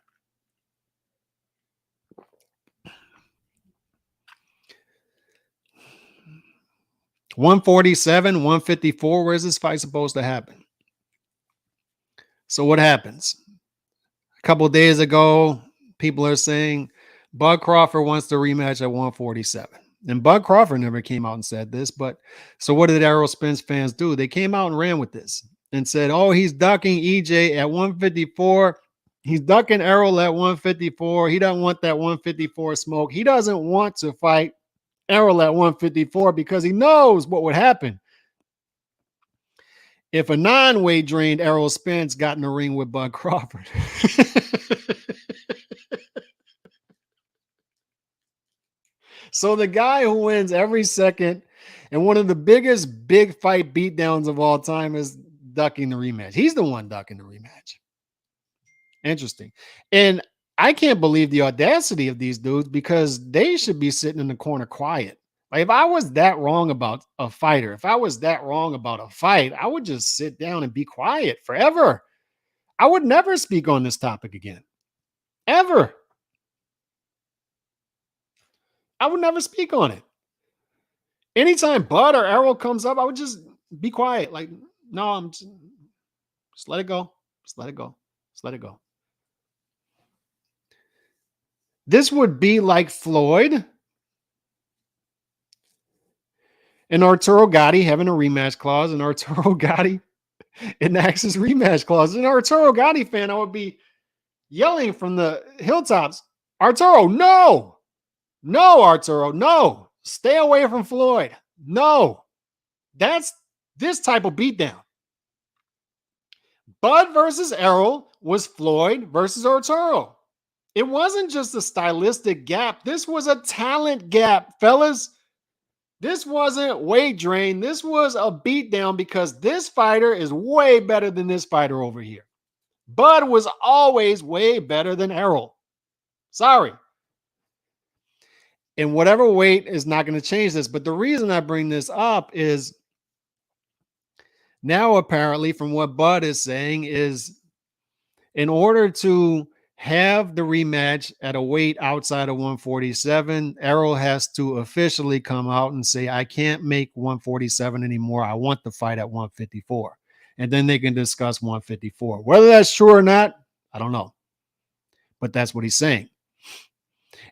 $147, $154. Where's this fight supposed to happen? So what happens? A couple of days ago, people are saying Bud Crawford wants the rematch at 147. And Bud Crawford never came out and said this, but so what did Errol Spence fans do? They came out and ran with this and said, oh, he's ducking EJ at 154. He's ducking Errol at 154. He doesn't want that 154 smoke. He doesn't want to fight Errol at 154 because he knows what would happen if a non-weight drained Errol Spence got in the ring with Bud Crawford. So the guy who wins every second and one of the biggest big fight beatdowns of all time is ducking the rematch. He's the one ducking the rematch. Interesting. And I can't believe the audacity of these dudes because they should be sitting in the corner quiet. Like if I was that wrong about a fighter, if I was that wrong about a fight, I would just sit down and be quiet forever. I would never speak on this topic again. Ever. I would never speak on it. Anytime Bud or Errol comes up, I would just be quiet. Like, no, just let it go. Just let it go. Just let it go. This would be like Floyd and Arturo Gatti having a rematch clause, and Arturo Gatti enacts his rematch clause. And Arturo Gatti fan, I would be yelling from the hilltops, Arturo, no, no, Arturo, no, stay away from Floyd. No, that's this type of beatdown. Bud versus Errol was Floyd versus Arturo. It wasn't just a stylistic gap. This was a talent gap, fellas. This wasn't weight drain. This was a beatdown because this fighter is way better than this fighter over here. Bud was always way better than Errol. Sorry. And whatever weight is not going to change this. But the reason I bring this up is now apparently from what Bud is saying is in order to have the rematch at a weight outside of 147, Errol has to officially come out and say, I can't make 147 anymore. I want the fight at 154. And then they can discuss 154. Whether that's true or not, I don't know. But that's what he's saying.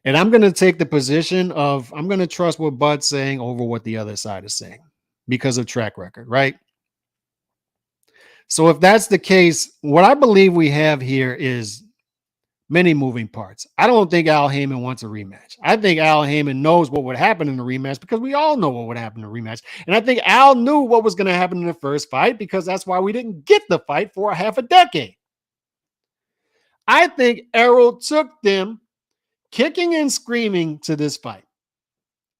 And I'm going to take the position of I'm going to trust what Bud's saying over what the other side is saying because of track record, right? So if that's the case, what I believe we have here is many moving parts. I don't think Al Heyman wants a rematch. I think Al Heyman knows what would happen in the rematch because we all know what would happen in the rematch. And I think Al knew what was going to happen in the first fight because that's why we didn't get the fight for a half a decade. I think Errol took them kicking and screaming to this fight.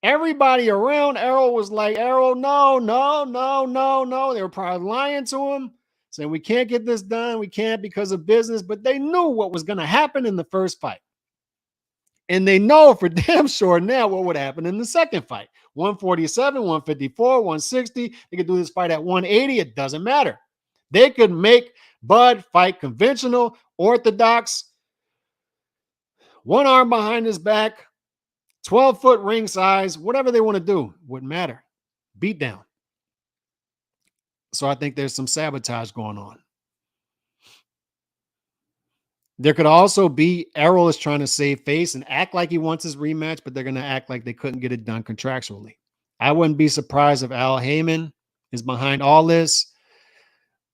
Everybody around Errol was like, Errol, no, no, no, no, no. They were probably lying to him, saying we can't get this done. We can't because of business. But they knew what was going to happen in the first fight. And they know for damn sure now what would happen in the second fight. 147, 154, 160. They could do this fight at 180. It doesn't matter. They could make Bud fight conventional, orthodox, one arm behind his back, 12-foot ring size, whatever they want to do. Wouldn't matter. Beat down. So I think there's some sabotage going on. There could also be Errol is trying to save face and act like he wants his rematch, but they're going to act like they couldn't get it done contractually. I wouldn't be surprised if Al Heyman is behind all this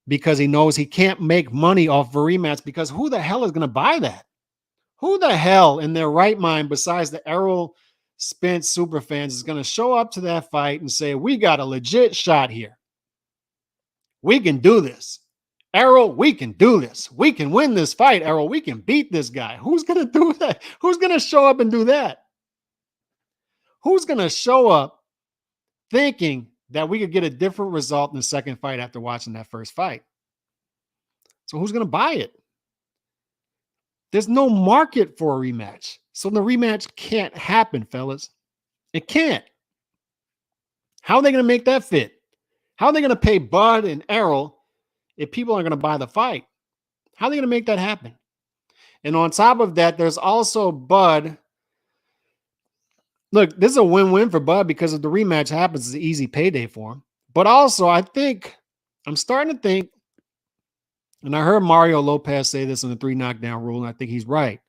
because he knows he can't make money off a rematch because who the hell is going to buy that? Who the hell in their right mind besides the Errol Spence super fans is going to show up to that fight and say, we got a legit shot here. We can do this. Errol, we can do this. We can win this fight, Errol. We can beat this guy. Who's going to do that? Who's going to show up and do that? Who's going to show up thinking that we could get a different result in the second fight after watching that first fight? So who's going to buy it? There's no market for a rematch. So the rematch can't happen, fellas. It can't. How are they going to make that fit? How are they going to pay Bud and Errol if people aren't going to buy the fight? How are they going to make that happen? And on top of that, there's also Bud. Look, this is a win-win for Bud because if the rematch happens, it's an easy payday for him. But also, I'm starting to think And I heard Mario Lopez say this in the 3 knockdown rule, and I think he's right.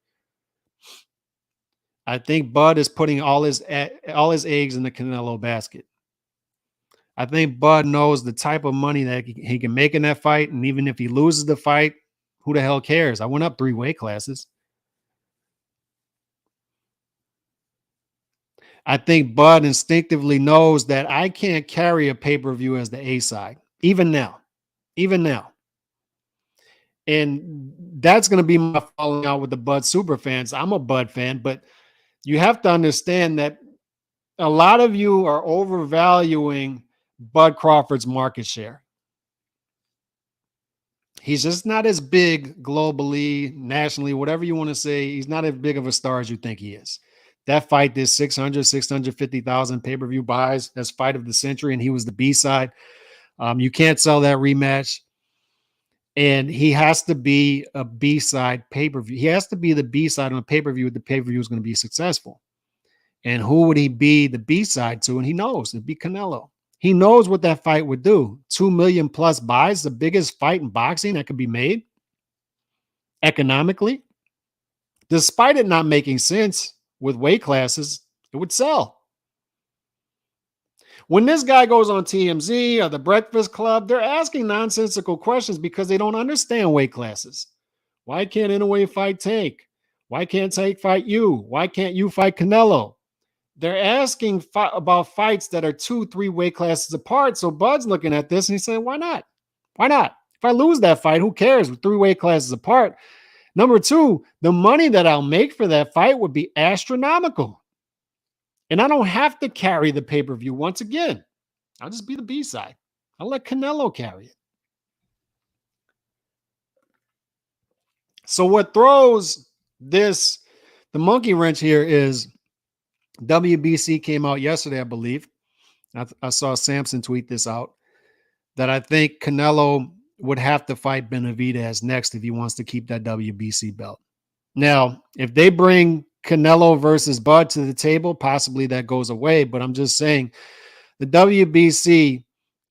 I think Bud is putting all his eggs in the Canelo basket. I think Bud knows the type of money that he can make in that fight, and even if he loses the fight, who the hell cares? I went up 3 weight classes. I think Bud instinctively knows that I can't carry a pay-per-view as the A side, even now. Even now. And that's going to be my falling out with the Bud super fans. I'm a Bud fan, but you have to understand that a lot of you are overvaluing Bud Crawford's market share. He's just not as big globally, nationally, whatever you want to say. He's not as big of a star as you think he is. That fight did 650,000 pay-per-view buys. That's fight of the century, and he was the B-side. You can't sell that rematch. And he has to be a B-side pay-per-view. He has to be the B-side on a pay-per-view if the pay-per-view is going to be successful. And who would he be the B-side to? And he knows it'd be Canelo. He knows what that fight would do. 2 million plus buys, the biggest fight in boxing that could be made economically. Despite it not making sense with weight classes, it would sell. When this guy goes on TMZ or the Breakfast Club, they're asking nonsensical questions because they don't understand weight classes. Why can't Inoue fight Tank? Why can't Tank fight you? Why can't you fight Canelo? They're asking about fights that are 2-3 weight classes apart. So Bud's looking at this and he's saying, why not? Why not? If I lose that fight, who cares? With 3 weight classes apart. Number 2, the money that I'll make for that fight would be astronomical. And I don't have to carry the pay-per-view once again. I'll just be the B-side. I'll let Canelo carry it. So what throws the monkey wrench here is WBC came out yesterday, I believe. I saw Samson tweet this out, that I think Canelo would have to fight Benavidez next if he wants to keep that WBC belt. Now, if they bring Canelo versus Bud to the table, possibly that goes away. But I'm just saying the WBC,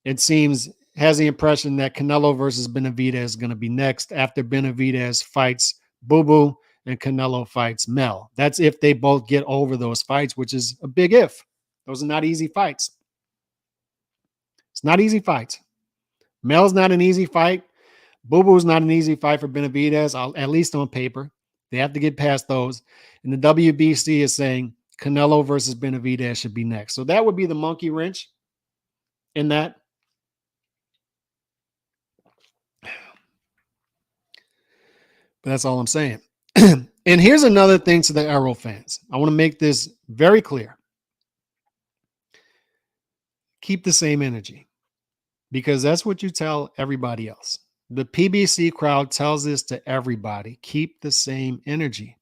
it seems, has the impression that Canelo versus Benavidez is going to be next after Benavidez fights Boo Boo and Canelo fights Mel. That's if they both get over those fights, which is a big if. Those are not easy fights. It's not easy fights. Mel's not an easy fight. Boo Boo's not an easy fight for Benavidez, at least on paper. They have to get past those. And the WBC is saying Canelo versus Benavidez should be next. So that would be the monkey wrench in that. But that's all I'm saying. And here's another thing to the Arrow fans. I want to make this very clear. Keep the same energy, because that's what you tell everybody else. The PBC crowd tells this to everybody. Keep the same energy.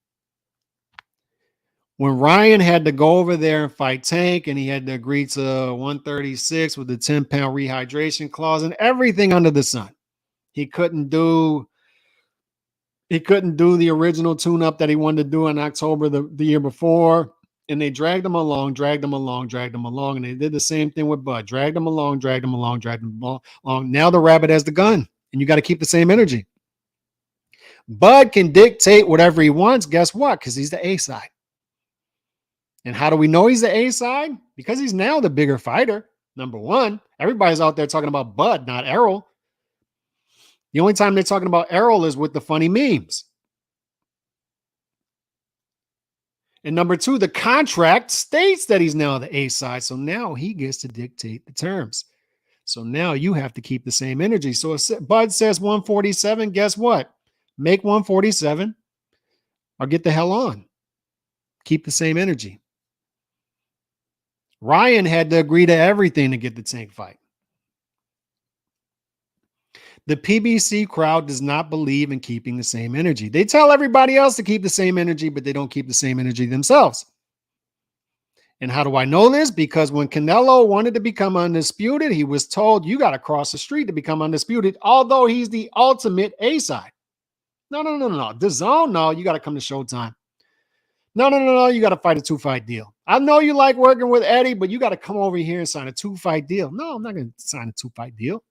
When Ryan had to go over there and fight Tank, and he had to agree to 136 with the 10-pound rehydration clause and everything under the sun, he couldn't do the original tune-up that he wanted to do in October the year before. And they dragged him along. And they did the same thing with Bud. Dragged him along. Now the rabbit has the gun, and you got to keep the same energy. Bud can dictate whatever he wants. Guess what? Because he's the A side. And how do we know he's the A side? Because he's now the bigger fighter. Number one, everybody's out there talking about Bud, not Errol. The only time they're talking about Errol is with the funny memes. And number two, the contract states that he's now the A side. So now he gets to dictate the terms. So now you have to keep the same energy. So if Bud says 147, guess what? Make 147 or get the hell on. Keep the same energy. Ryan had to agree to everything to get the Tank fight. The PBC crowd does not believe in keeping the same energy. They tell everybody else to keep the same energy, but they don't keep the same energy themselves. And how do I know this? Because when Canelo wanted to become undisputed, he was told, you got to cross the street to become undisputed, although he's the ultimate A side. No. The zone, no, you got to come to Showtime. No, you got to fight a 2-fight deal. I know you like working with Eddie, but you got to come over here and sign a 2-fight deal. No, I'm not going to sign a 2-fight deal.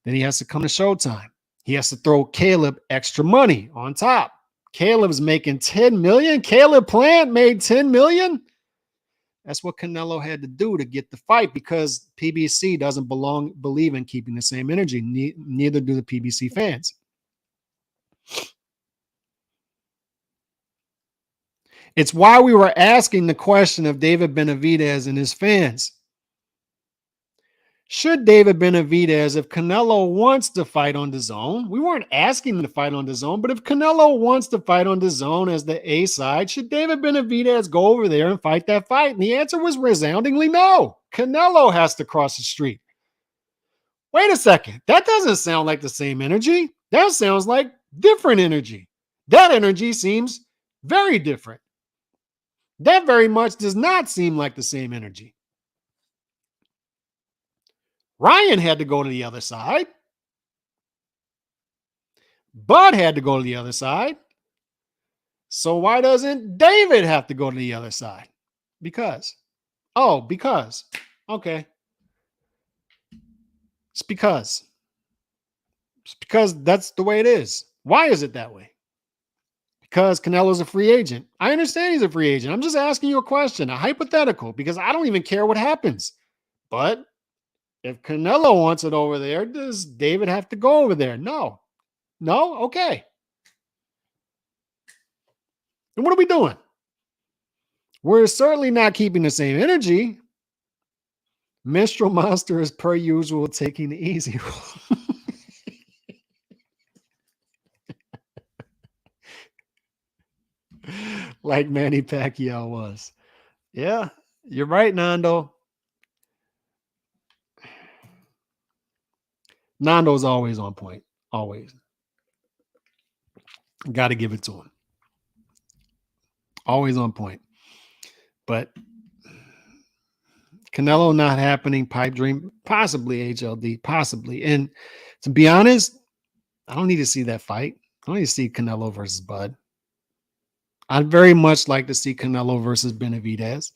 Then he has to come to Showtime. He has to throw Caleb extra money on top. Caleb's making 10 million. Caleb Plant made 10 million. That's what Canelo had to do to get the fight because PBC doesn't believe in keeping the same energy. Neither do the PBC fans. It's why we were asking the question of David Benavidez and his fans. Should David Benavidez, if Canelo wants to fight on DAZN, we weren't asking him to fight on DAZN, but if Canelo wants to fight on DAZN as the A side, should David Benavidez go over there and fight that fight? And the answer was resoundingly no. Canelo has to cross the street. Wait a second. That doesn't sound like the same energy. That sounds like different energy. That energy seems very different. That very much does not seem like the same energy. Ryan had to go to the other side. Bud had to go to the other side. So why doesn't David have to go to the other side? Because. Oh, because. Okay. It's because. It's because that's the way it is. Why is it that way? Because Canelo's a free agent. I understand he's a free agent. I'm just asking you a question, a hypothetical, because I don't even care what happens. But if Canelo wants it over there, does David have to go over there? No. No? Okay. And what are we doing? We're certainly not keeping the same energy. Minstrel Monster is per usual taking the easy roll. Like Manny Pacquiao was. Yeah, you're right, Nando. Nando's always on point. Always. Got to give it to him. Always on point. But Canelo not happening, pipe dream, possibly HLD, possibly. And to be honest, I don't need to see that fight. I don't need to see Canelo versus Bud. I'd very much like to see Canelo versus Benavidez.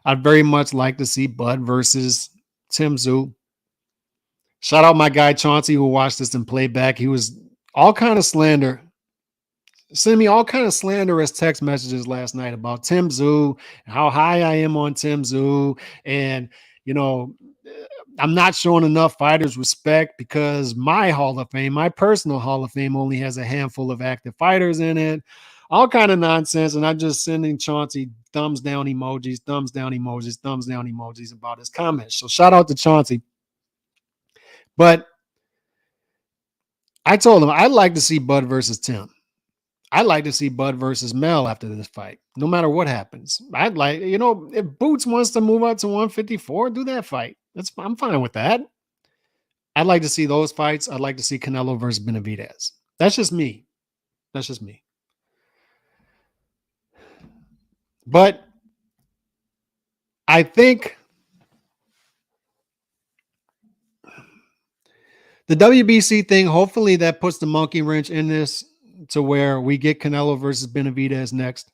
I'd very much like to see Bud versus Tim Tszyu. Shout out my guy Chauncey who watched this in playback. He was all kind of slander. Send me all kind of slanderous text messages last night about Tim Tszyu, how high I am on Tim Tszyu, and you know, I'm not showing enough fighters respect because my Hall of Fame, my personal Hall of Fame, only has a handful of active fighters in it. All kind of nonsense, and I'm just sending Chauncey thumbs down emojis, thumbs down emojis, thumbs down emojis about his comments. So shout out to Chauncey. But I told him I'd like to see Bud versus Tim. I'd like to see Bud versus Mel after this fight, no matter what happens. I'd like, if Boots wants to move up to 154, do that fight. I'm fine with that. I'd like to see those fights. I'd like to see Canelo versus Benavidez. That's just me. That's just me. But I think the WBC thing, hopefully that puts the monkey wrench in this to where we get Canelo versus Benavidez next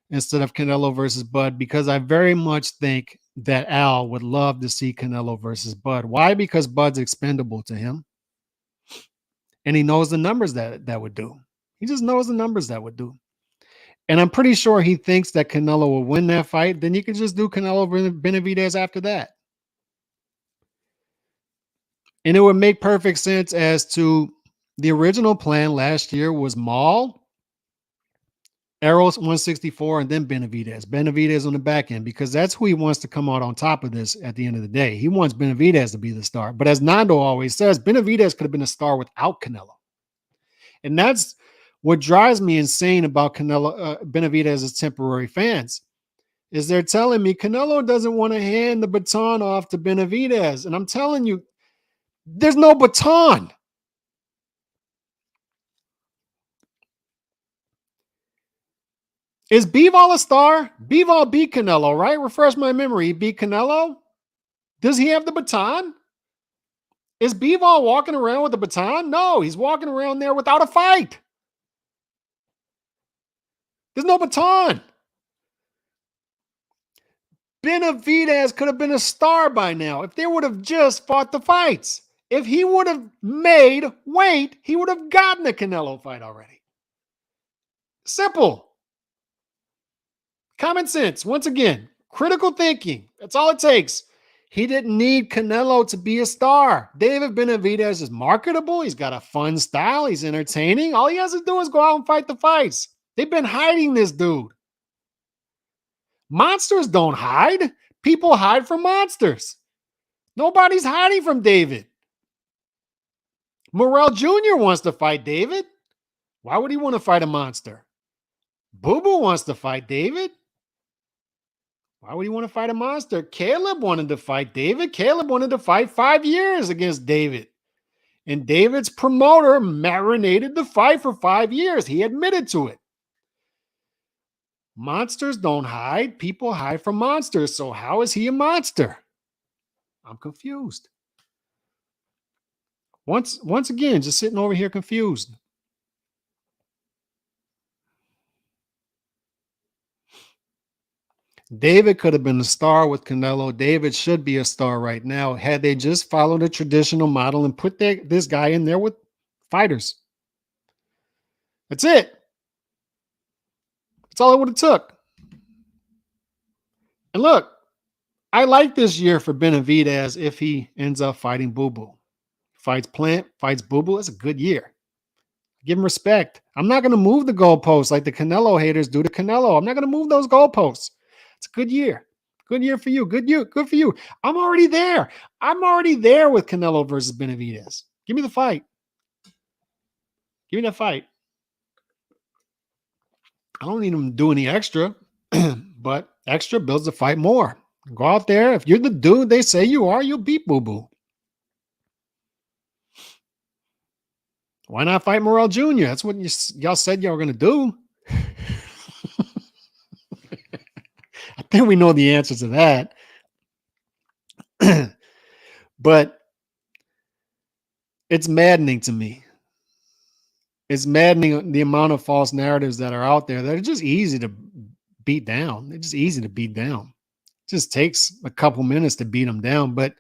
instead of Canelo versus Bud, because I very much think that Al would love to see Canelo versus Bud. Why? Because Bud's expendable to him. And he knows the numbers that would do. He just knows the numbers that would do. And I'm pretty sure he thinks that Canelo will win that fight. Then you can just do Canelo Benavidez after that. And it would make perfect sense as to the original plan last year was Maul, Arrows 164, and then Benavidez. Benavidez on the back end, because that's who he wants to come out on top of this at the end of the day. He wants Benavidez to be the star. But as Nando always says, Benavidez could have been a star without Canelo. And that's what drives me insane about Benavidez's temporary fans, is they're telling me Canelo doesn't want to hand the baton off to Benavidez. And I'm telling you, there's no baton. Is Bivol a star? Bivol beat Canelo, right? Refresh my memory. He beat Canelo. Does he have the baton? Is Bivol walking around with the baton? No, he's walking around there without a fight. There's no baton. Benavidez could have been a star by now if they would have just fought the fights. If he would have made weight, he would have gotten a Canelo fight already. Simple. Common sense. Once again, critical thinking. That's all it takes. He didn't need Canelo to be a star. David Benavidez is marketable. He's got a fun style. He's entertaining. All he has to do is go out and fight the fights. They've been hiding this dude. Monsters don't hide. People hide from monsters. Nobody's hiding from David. Morrell Jr. wants to fight David. Why would he want to fight a monster? Boo Boo wants to fight David. Why would he want to fight a monster? Caleb wanted to fight David. Caleb wanted to fight 5 years against David. And David's promoter marinated the fight for 5 years. He admitted to it. Monsters don't hide. People hide from monsters. So how is he a monster? I'm confused. Once again, just sitting over here confused. David could have been a star with Canelo. David should be a star right now had they just followed a traditional model and put this guy in there with fighters. That's it. That's all it would have took. And look, I like this year for Benavidez if he ends up fighting Boo Boo. Fights Plant, fights Boo Boo. That's a good year. Give him respect. I'm not going to move the goalposts like the Canelo haters do to Canelo. I'm not going to move those goalposts. It's a good year. Good year for you. Good for you. I'm already there. I'm already there with Canelo versus Benavidez. Give me the fight. Give me that fight. I don't need him to do any extra, but extra builds the fight more. Go out there. If you're the dude they say you are, you'll beat Boo Boo. Why not fight Morrell Jr.? That's what y'all said y'all were going to do. I think we know the answer to that. But it's maddening to me. It's maddening the amount of false narratives that are out there that are just easy to beat down. They're just easy to beat down. It just takes a couple minutes to beat them down. But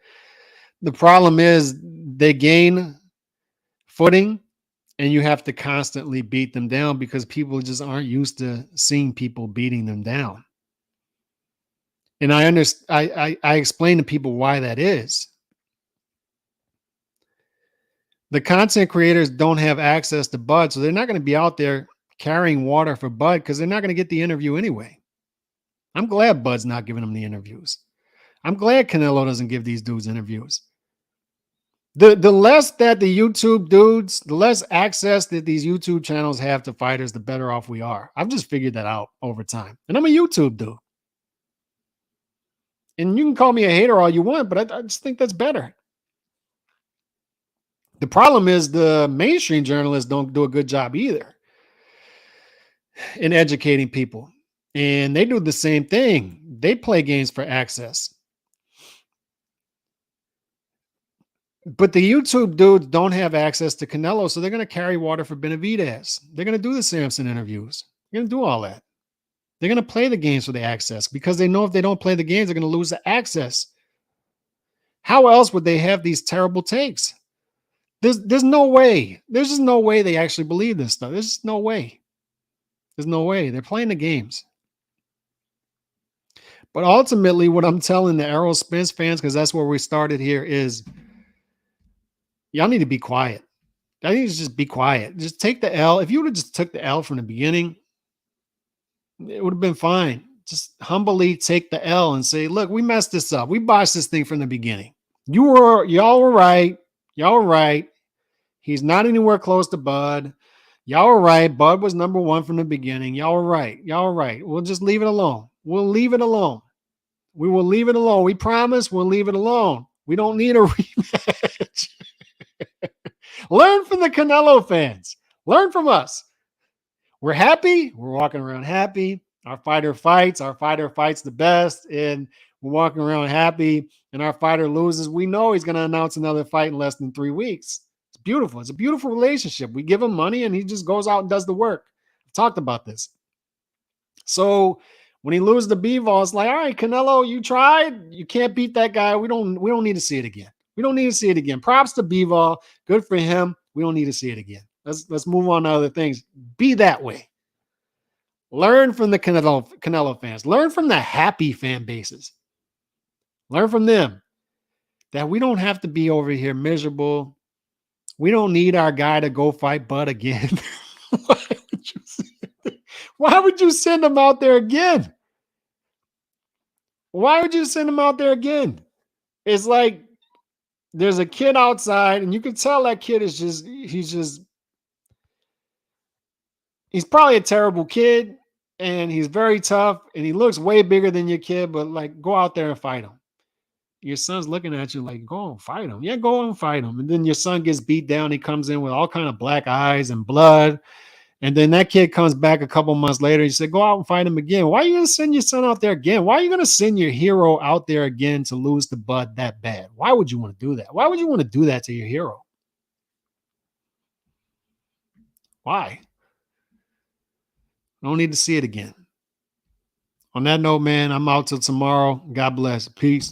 the problem is they gain footing and you have to constantly beat them down because people just aren't used to seeing people beating them down. And I understand. I explain to people why that is. The content creators don't have access to Bud, so they're not going to be out there carrying water for Bud because they're not going to get the interview anyway. I'm glad Bud's not giving them the interviews. I'm glad Canelo doesn't give these dudes interviews. The less that the YouTube dudes, the less access that these YouTube channels have to fighters, the better off we are. I've just figured that out over time. And I'm a YouTube dude. And you can call me a hater all you want, but I just think that's better. The problem is the mainstream journalists don't do a good job either in educating people. And they do the same thing. They play games for access. But the YouTube dudes don't have access to Canelo, so they're going to carry water for Benavidez. They're going to do the Samson interviews. They're going to do all that. They're going to play the games for the access because they know if they don't play the games, they're going to lose the access. How else would they have these terrible takes? There's no way. There's just no way they actually believe this stuff. There's just no way. There's no way. They're playing the games. But ultimately, what I'm telling the Errol Spence fans, because that's where we started here, is y'all need to be quiet. I need to just be quiet. Just take the L. If you would have just took the L from the beginning, it would have been fine. Just humbly take the L and say, look, we messed this up. We botched this thing from the beginning. Y'all were right. Y'all were right. He's not anywhere close to Bud. Y'all were right. Bud was number one from the beginning. Y'all were right. Y'all were right. We'll just leave it alone. We'll leave it alone. We will leave it alone. We promise we'll leave it alone. We don't need a rematch. Learn from the Canelo fans. Learn from us. We're happy. We're walking around happy. Our fighter fights. Our fighter fights the best. And we're walking around happy. And our fighter loses. We know he's going to announce another fight in less than 3 weeks. It's beautiful. It's a beautiful relationship. We give him money and he just goes out and does the work. I've talked about this. So when he loses the B-ball, it's like, all right, Canelo, you tried. You can't beat that guy. We don't need to see it again. We don't need to see it again. Props to Bivol. Good for him. We don't need to see it again. Let's move on to other things. Be that way. Learn from the Canelo fans. Learn from the happy fan bases. Learn from them that we don't have to be over here miserable. We don't need our guy to go fight Bud again. Why would why would you send him out there again? Why would you send him out there again? It's like there's a kid outside, and you can tell that kid is he's probably a terrible kid, and he's very tough, and he looks way bigger than your kid, but like go out there and fight him. Your son's looking at you like, go and fight him. Yeah, go and fight him. And then your son gets beat down. He comes in with all kind of black eyes and blood. And then that kid comes back a couple months later. You say, go out and fight him again. Why are you going to send your son out there again? Why are you going to send your hero out there again to lose to Bud that bad? Why would you want to do that? Why would you want to do that to your hero? Why? I don't need to see it again. On that note, man, I'm out till tomorrow. God bless. Peace.